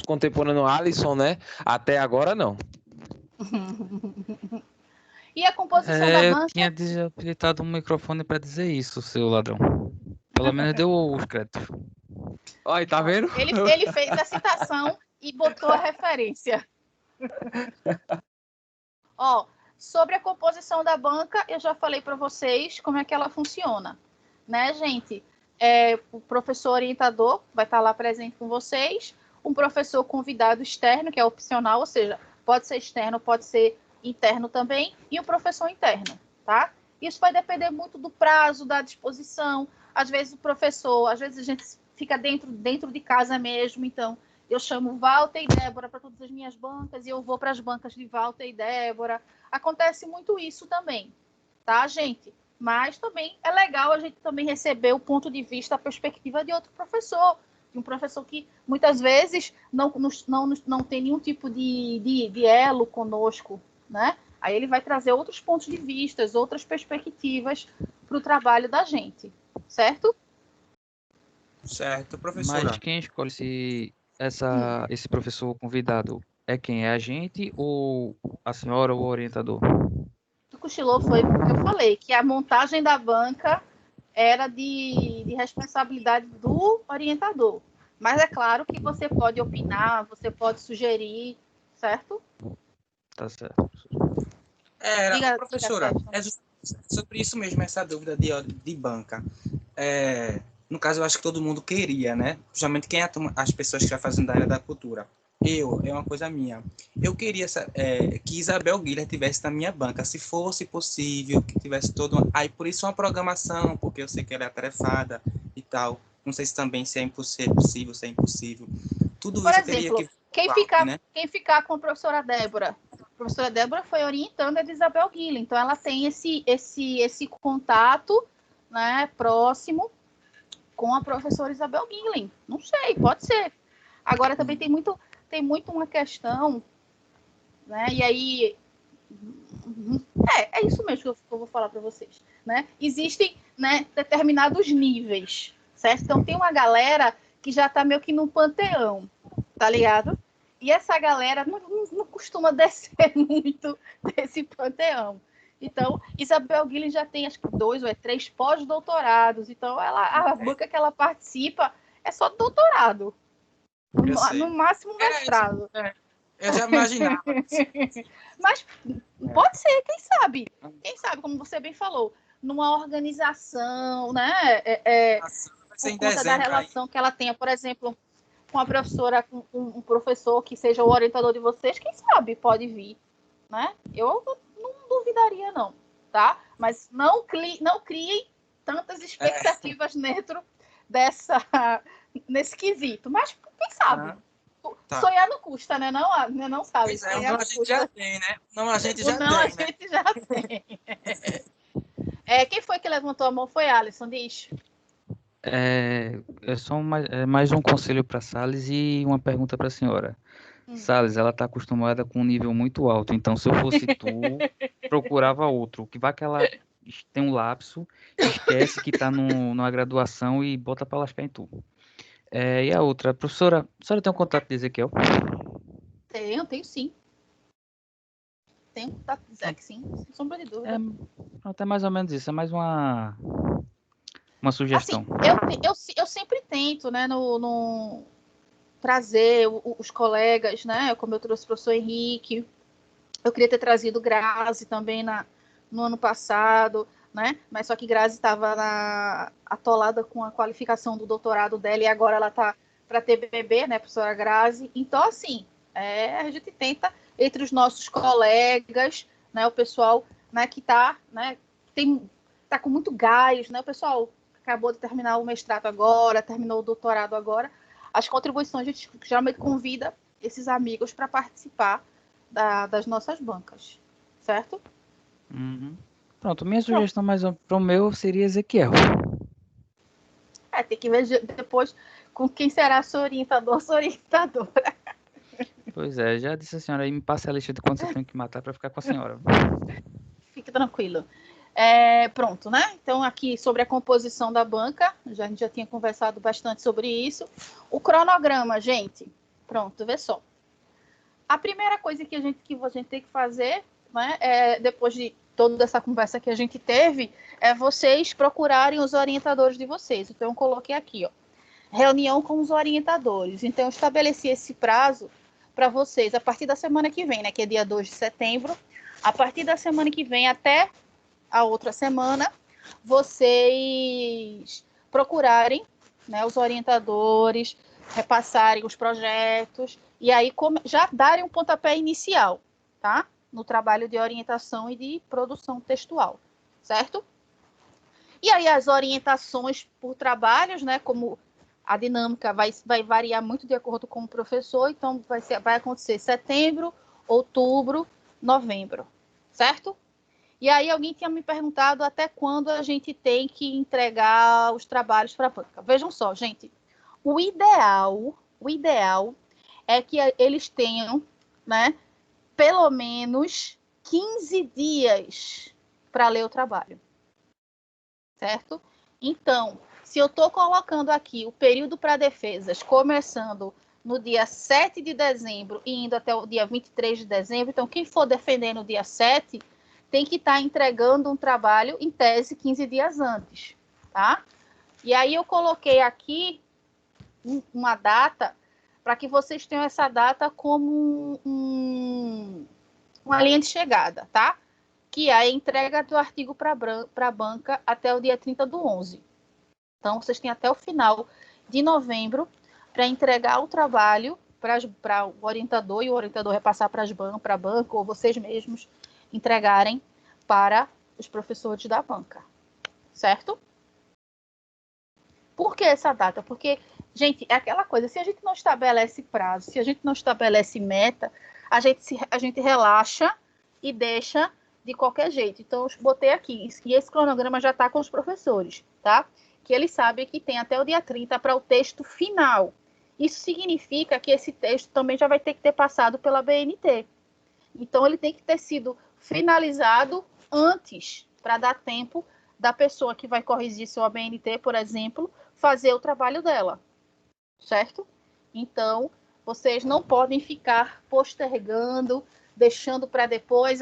contemporâneo Alisson, né? Até agora não. E a composição da banca? Eu tinha desabilitado o microfone para dizer isso, seu ladrão. Pelo menos deu os créditos. Olha, tá vendo? Ele fez a citação e botou a referência. Ó, sobre a composição da banca, eu já falei para vocês como é que ela funciona, né, gente? O professor orientador vai estar lá presente com vocês, um professor convidado externo, que é opcional, ou seja, pode ser externo, pode ser interno também, e o professor interno, tá? Isso vai depender muito do prazo, da disposição. Às vezes o professor, às vezes a gente fica dentro de casa mesmo, então eu chamo Walter e Débora para todas as minhas bancas e eu vou para as bancas de Walter e Débora. Acontece muito isso também, tá, gente? Mas também é legal a gente também receber o ponto de vista, a perspectiva de outro professor, de um professor que muitas vezes não tem nenhum tipo de elo conosco, né? Aí ele vai trazer outros pontos de vista, outras perspectivas para o trabalho da gente, certo? Certo, professora. Mas quem escolhe se esse professor convidado é quem? É a gente ou a senhora ou o orientador? O cochilou foi porque eu falei que a montagem da banca era de responsabilidade do orientador. Mas é claro que você pode opinar, você pode sugerir, certo? Tá certo. Professora, é sobre isso mesmo, essa dúvida de banca. No caso, eu acho que todo mundo queria, né? Principalmente as pessoas que já fazem da área da cultura. É uma coisa minha. Eu queria que Isabel Guilherme tivesse na minha banca, se fosse possível, que tivesse aí por isso uma programação, porque eu sei que ela é atarefada e tal. Não sei se também se é possível, se é impossível. Tudo por isso exemplo, eu queria quem ficar com a professora Débora? A professora Débora foi orientando a Isabel Guilherme, então ela tem esse contato, né, próximo com a professora Isabel Guilherme. Não sei, pode ser. Agora também tem muito uma questão, né? E aí é isso mesmo que eu vou falar para vocês, né? Existem, né, determinados níveis, certo? Então tem uma galera que já está meio que no panteão, tá ligado? E essa galera não costuma descer muito desse panteão. Então, Isabel Guilherme já tem, acho que 2 ou 3 pós-doutorados. Então, a banca que ela participa é só doutorado. No máximo, mestrado. Eu já imaginava. Mas pode ser, quem sabe? Quem sabe, como você bem falou, numa organização, né? ser em conta da dezembro relação que ela tenha, por exemplo, com a professora, com um professor que seja o orientador de vocês, quem sabe pode vir, né? Eu não duvidaria, não, tá? Mas não criem tantas expectativas dentro nesse quesito. Mas quem sabe? Tá. Sonhar não custa, né? Não sabe. Pois é, Sonhar não a gente já tem, né? Não a gente já não, a tem, né? gente já tem. Quem foi que levantou a mão? Foi Alisson, diz. É só mais um conselho para Salles e uma pergunta para a senhora. Salles, ela está acostumada com um nível muito alto, então se eu fosse tu, procurava outro. Que vai que ela tem um lapso, esquece que está numa graduação e bota para lascar em tu. E a outra, professora, a senhora tem um contato de Ezequiel? Tenho sim. Tenho contato de Ezequiel, sim, sem sombra de dúvida. Pronto, é mais ou menos isso, é mais uma sugestão. Assim, eu sempre tento, né, no trazer os colegas, né, como eu trouxe o professor Henrique, eu queria ter trazido Grazi também no ano passado, né, mas só que Grazi estava atolada com a qualificação do doutorado dela e agora ela está para TBB, né, professora Grazi. Então, assim, a gente tenta, entre os nossos colegas, né, o pessoal, né, que está, né, tá com muito gás, né, o pessoal acabou de terminar o mestrado agora, terminou o doutorado agora, as contribuições, a gente geralmente convida esses amigos para participar das nossas bancas, certo? Uhum. Pronto, minha sugestão mais para o meu seria Ezequiel. Tem que ver depois com quem será sua orientador, sua orientadora. Pois é, já disse a senhora aí, me passe a lista de quantos eu tenho que matar para ficar com a senhora. Fique tranquilo. Pronto, né? Então, aqui sobre a composição da banca, a gente já tinha conversado bastante sobre isso. O cronograma, gente, pronto, vê só. A primeira coisa que a gente tem que fazer, né, depois de toda essa conversa que a gente teve, é vocês procurarem os orientadores de vocês. Então, eu coloquei aqui, ó, reunião com os orientadores. Então, eu estabeleci esse prazo para vocês a partir da semana que vem, né, que é dia 2 de setembro. A partir da semana que vem até a outra semana, vocês procurarem, né, os orientadores, repassarem os projetos e aí já darem um pontapé inicial, tá? No trabalho de orientação e de produção textual, certo? E aí as orientações por trabalhos, né, como a dinâmica vai variar muito de acordo com o professor, então vai acontecer setembro, outubro, novembro, certo? E aí alguém tinha me perguntado até quando a gente tem que entregar os trabalhos para a banca. Vejam só, gente, o ideal é que eles tenham, né, pelo menos 15 dias para ler o trabalho, certo? Então, se eu estou colocando aqui o período para defesas começando no dia 7 de dezembro e indo até o dia 23 de dezembro, então quem for defender no dia 7 tem que estar entregando um trabalho, em tese, 15 dias antes, tá? E aí eu coloquei aqui uma data para que vocês tenham essa data como uma linha de chegada, tá? Que é a entrega do artigo para a banca até o dia 30/11. Então, vocês têm até o final de novembro para entregar o trabalho para o orientador, e o orientador repassar para a banca, ou vocês mesmos entregarem para os professores da banca, certo? Por que essa data? Porque, gente, é aquela coisa, se a gente não estabelece prazo, se a gente não estabelece meta, a gente relaxa e deixa de qualquer jeito. Então, eu botei aqui, e esse cronograma já está com os professores, tá? Que eles sabem que tem até o dia 30 para o texto final. Isso significa que esse texto também já vai ter que ter passado pela BNT. Então, ele tem que ter sido finalizado antes, para dar tempo da pessoa que vai corrigir seu ABNT, por exemplo, fazer o trabalho dela, certo? Então, vocês não podem ficar postergando, deixando para depois,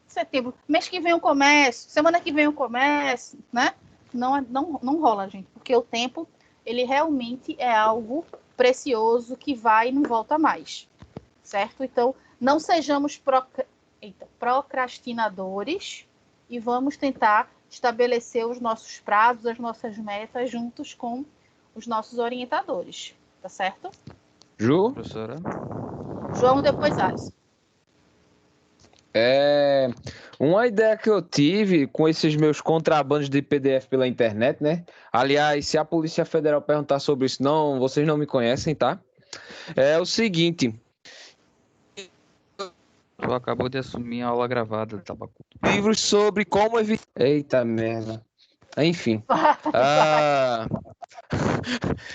setembro, mês que vem eu começo, semana que vem eu começo, né? Não rola, gente, porque o tempo, ele realmente é algo precioso que vai e não volta mais, certo? Então, não sejamos procrastinadores e vamos tentar estabelecer os nossos prazos, as nossas metas juntos com os nossos orientadores, tá certo? Ju? Professora? João, depois Alisson. Uma ideia que eu tive com esses meus contrabandos de PDF pela internet, né? Aliás, se a Polícia Federal perguntar sobre isso, não, vocês não me conhecem, tá? É o seguinte, Tu acabou de assumir a aula gravada, Tabacu. livros sobre como evitar... Eita merda. Enfim.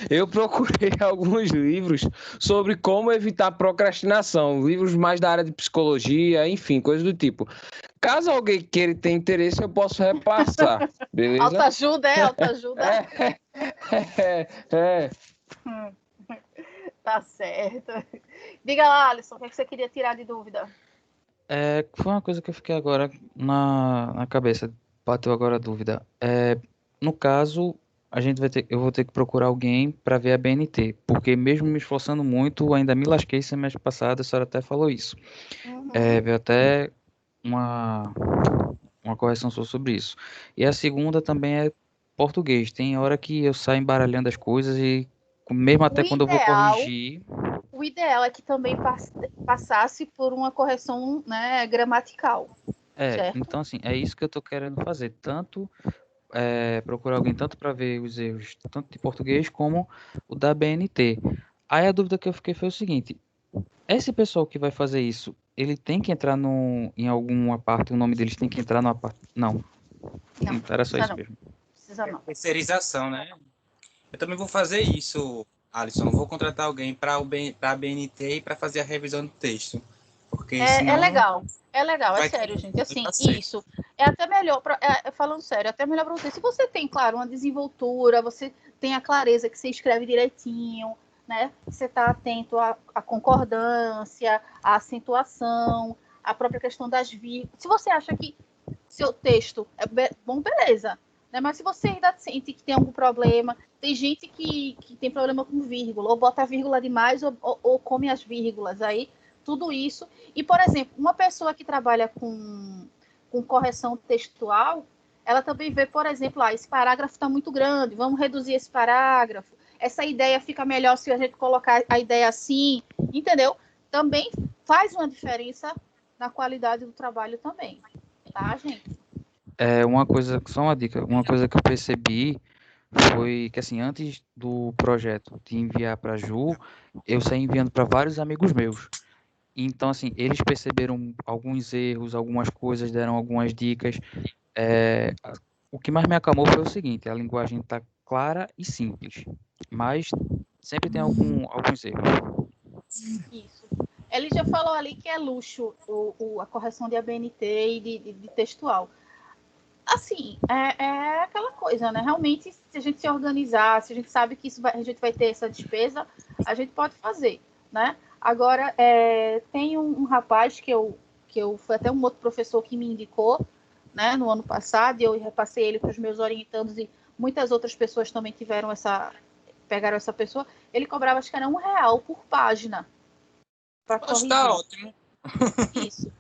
Eu procurei alguns livros sobre como evitar procrastinação, livros mais da área de psicologia, enfim, coisas do tipo. Caso alguém queira ter interesse, eu posso repassar, beleza? Autoajuda, autoajuda. É. Tá certo. Diga lá, Alisson, o que você queria tirar de dúvida? Foi uma coisa que eu fiquei agora na cabeça, bateu agora a dúvida. No caso, eu vou ter que procurar alguém para ver a BNT, porque mesmo me esforçando muito, ainda me lasquei semestre passado, a senhora até falou isso. Veio até uma correção sua sobre isso. E a segunda também é português. Tem hora que eu saio embaralhando as coisas e mesmo até quando eu vou corrigir. O ideal é que também passasse por uma correção, né, gramatical. Certo? Então assim, é isso que eu tô querendo fazer. Tanto procurar alguém tanto para ver os erros, tanto de português como o da BNT. Aí a dúvida que eu fiquei foi o seguinte: esse pessoal que vai fazer isso, ele tem que entrar em alguma parte, o nome deles tem que entrar numa parte. Não. Era só isso mesmo. Precisa não. Terceirização, né? Eu também vou fazer isso, Alisson. Eu vou contratar alguém para a BNT e para fazer a revisão do texto. Porque senão... É legal, é sério, gente. Assim, isso é até melhor, falando sério, é até melhor para você. Se você tem, claro, uma desenvoltura, você tem a clareza que você escreve direitinho, né? Você está atento à concordância, à acentuação, à própria questão das vírgulas. Se você acha que seu texto é bom, beleza. Né? Mas se você ainda sente que tem algum problema, tem gente que tem problema com vírgula, ou bota a vírgula demais, ou come as vírgulas, aí tudo isso. E, por exemplo, uma pessoa que trabalha com correção textual, ela também vê, por exemplo, esse parágrafo está muito grande, vamos reduzir esse parágrafo. Essa ideia fica melhor se a gente colocar a ideia assim, entendeu? Também faz uma diferença na qualidade do trabalho também, tá, gente? Uma coisa, só uma dica, uma coisa que eu percebi foi que, assim, antes do projeto de enviar para a Ju, eu saí enviando para vários amigos meus. Então, assim, eles perceberam alguns erros, algumas coisas, deram algumas dicas. O que mais me acalmou foi o seguinte: a linguagem está clara e simples, mas sempre tem alguns erros. Isso. Ele já falou ali que é luxo a correção de ABNT e de textual. Assim, é aquela coisa, né? Realmente, se a gente se organizar, se a gente sabe que a gente vai ter essa despesa, a gente pode fazer, né? Agora, tem um rapaz que foi até um outro professor que me indicou, né, no ano passado, e eu repassei ele para os meus orientandos e muitas outras pessoas também pegaram essa pessoa. Ele cobrava, acho que era R$1 por página para corrigir. Está ótimo. Isso.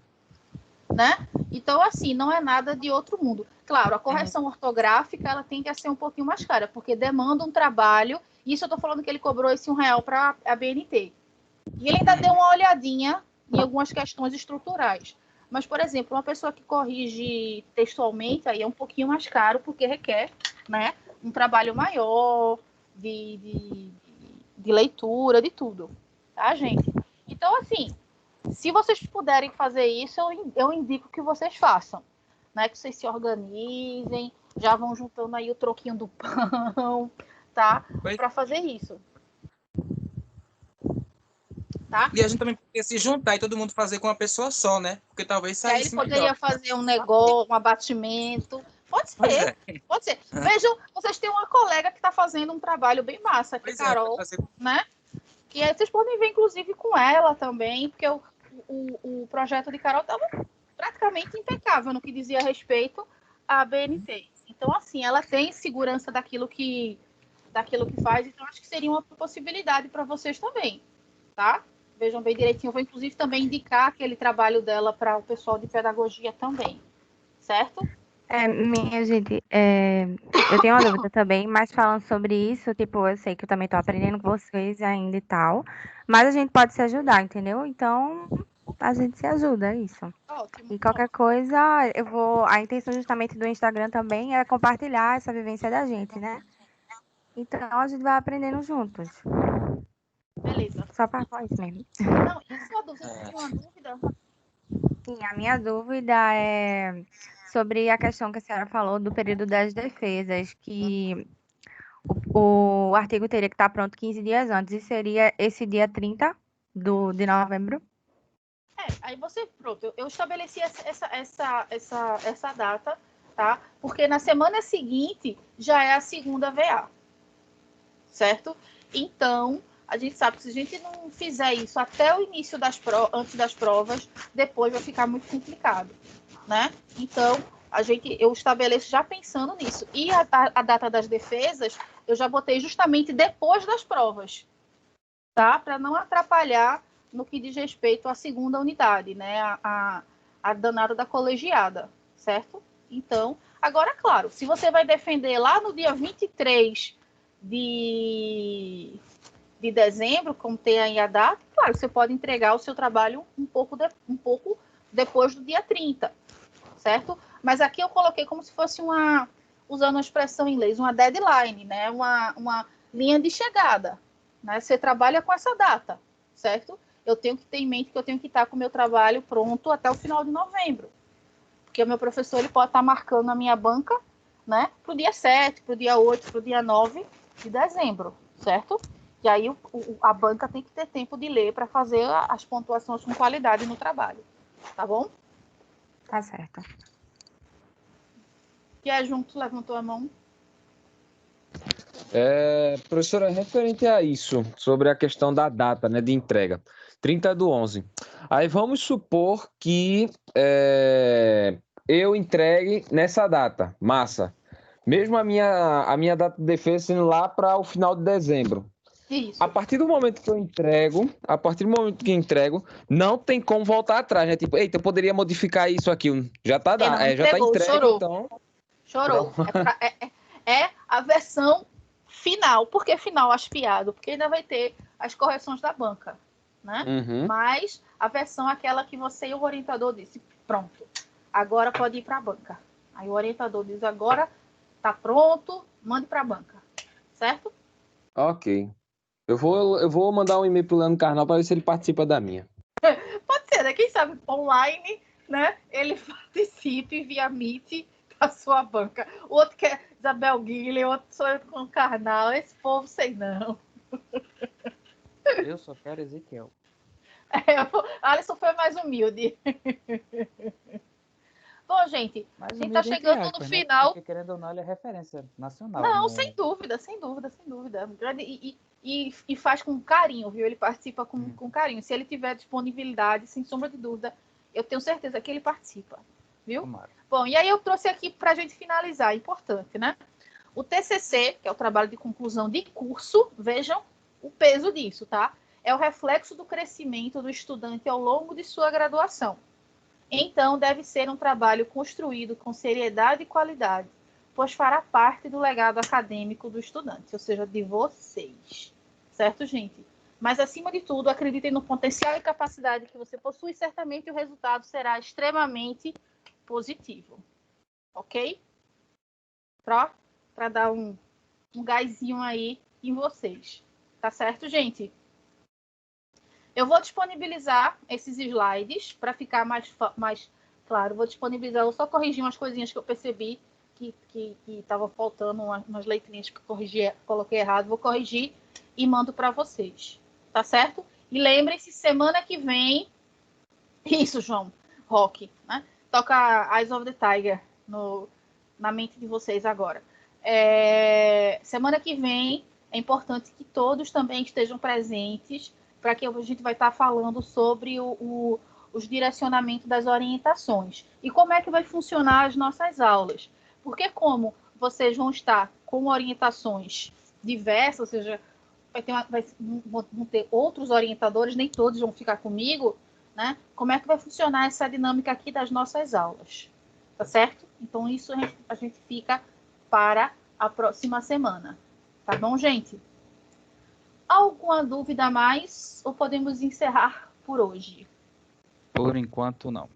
Né? Então, assim, não é nada de outro mundo. Claro, a correção ortográfica, ela tende a ser um pouquinho mais cara, porque demanda um trabalho. Isso eu estou falando que ele cobrou esse R$1 para a BNT. E ele ainda deu uma olhadinha em algumas questões estruturais. Mas, por exemplo, uma pessoa que corrige textualmente, aí é um pouquinho mais caro, porque requer, né, um trabalho maior de leitura, de tudo. Tá, gente? Então, assim, se vocês puderem fazer isso, eu indico que vocês façam. Né? Que vocês se organizem, já vão juntando aí o troquinho do pão, tá? Para fazer isso. Tá? E a gente também poderia se juntar e todo mundo fazer com uma pessoa só, né? Porque talvez saísse melhor. Aí ele poderia fazer um negócio, um abatimento. Pode ser, pode ser. Vejam, vocês têm uma colega que está fazendo um trabalho bem massa, que é a Carol, né? Que aí vocês podem ver, inclusive, com ela também, porque o projeto de Carol estava praticamente impecável no que dizia respeito à BNT. Então, assim, ela tem segurança daquilo que faz, então acho que seria uma possibilidade para vocês também, tá? Vejam bem direitinho. Eu vou, inclusive, também indicar aquele trabalho dela para o pessoal de pedagogia também, certo? Minha gente, eu tenho uma dúvida também, mas falando sobre isso, tipo, eu sei que eu também tô aprendendo com vocês ainda e tal, mas a gente pode se ajudar, entendeu? Então, a gente se ajuda, é isso. Ótimo. E qualquer coisa, a intenção justamente do Instagram também é compartilhar essa vivência da gente, né? Então, a gente vai aprendendo juntos. Beleza. Só para falar isso mesmo. Não, e sua dúvida? Você tinha uma dúvida? Sim, a minha dúvida é sobre a questão que a senhora falou do período das defesas, que o artigo teria que estar pronto 15 dias antes, e seria esse dia 30 de novembro? Aí você, pronto, eu estabeleci essa data, tá? Porque na semana seguinte já é a segunda VA, certo? Então, a gente sabe que se a gente não fizer isso até o início antes das provas, depois vai ficar muito complicado, né? Então, eu estabeleço já pensando nisso. E a data das defesas, eu já botei justamente depois das provas, tá? Para não atrapalhar no que diz respeito à segunda unidade, né? A danada da colegiada, certo? Então, agora, claro, se você vai defender lá no dia 23 de dezembro, como tem aí a data, claro, você pode entregar o seu trabalho um pouco depois do dia 30, certo? Mas aqui eu coloquei como se fosse usando a expressão em inglês, uma deadline, né? Uma linha de chegada, né? Você trabalha com essa data, certo? Eu tenho que ter em mente que eu tenho que estar com o meu trabalho pronto até o final de novembro. Porque o meu professor ele pode estar marcando a minha banca, né? Para o dia 7, para o dia 8, para o dia 9 de dezembro, certo? E aí a banca tem que ter tempo de ler para fazer as pontuações com qualidade no trabalho. Tá bom? Tá certo. Que é junto, levantou a mão. Professora, referente a isso, sobre a questão da data, né, de entrega, 30/11. Aí vamos supor que eu entregue nessa data, massa. Mesmo a minha data de defesa sendo lá para o final de dezembro. Isso. A partir do momento que eu entrego, não tem como voltar atrás, né? Tipo, eita, eu poderia modificar isso aqui. Já tá, Não, já tá entregou, entregue, chorou. então. Chorou. É a versão final. Por que final aspiado? Porque ainda vai ter as correções da banca, né? Uhum. Mas a versão é aquela que você e o orientador disse, pronto, agora pode ir para a banca. Aí o orientador diz, agora tá pronto, mande para a banca. Certo? Ok. Eu vou mandar um e-mail pro Leandro Carnal para ver se ele participa da minha. Pode ser, né? Quem sabe online, né? Ele participe via Meet da sua banca. O outro que é Isabel Guilherme, outro sou eu com o Carnal. Esse povo sei não. Eu só quero Ezequiel. Alisson foi mais humilde. Bom, gente, Mas a gente tá humilde entre chegando no aspas, né? final. Porque querendo ou não, ele é referência nacional. Não, no- sem dúvida. E faz com carinho, viu? Ele participa com carinho. Se ele tiver disponibilidade, sem sombra de dúvida, eu tenho certeza que ele participa, viu? Tomara. Bom, e aí eu trouxe aqui para a gente finalizar, importante, né? O TCC, que é o trabalho de conclusão de curso, vejam o peso disso, tá? É o reflexo do crescimento do estudante ao longo de sua graduação. Então, deve ser um trabalho construído com seriedade e qualidade, pois fará parte do legado acadêmico do estudante, ou seja, de vocês. Certo, gente? Mas, acima de tudo, acreditem no potencial e capacidade que você possui, certamente o resultado será extremamente positivo. Ok? Para dar um gásinho aí em vocês. Tá certo, gente? Eu vou disponibilizar esses slides para ficar mais claro. Vou disponibilizar, vou só corrigir umas coisinhas que eu percebi que estava faltando, umas letrinhas que eu coloquei errado. Vou corrigir e mando para vocês. Tá certo? E lembrem-se, semana que vem... Isso, João. Rock, né? Toca Eyes of the Tiger na mente de vocês agora. Semana que vem é importante que todos também estejam presentes para que a gente vai estar falando sobre os direcionamentos das orientações. E como é que vai funcionar as nossas aulas. Porque como vocês vão estar com orientações diversas, ou seja, vão ter outros orientadores, nem todos vão ficar comigo, né? Como é que vai funcionar essa dinâmica aqui das nossas aulas? Tá certo? Então, isso a gente fica para a próxima semana. Tá bom, gente? Alguma dúvida a mais? Ou podemos encerrar por hoje? Por enquanto, não.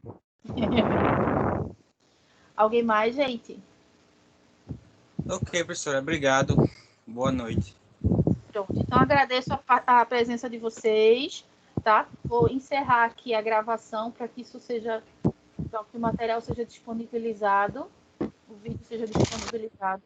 Alguém mais, gente? Ok, professora. Obrigado. Boa noite. Pronto. Então, agradeço a presença de vocês, tá? Vou encerrar aqui a gravação para que isso seja, para que o material seja disponibilizado, o vídeo seja disponibilizado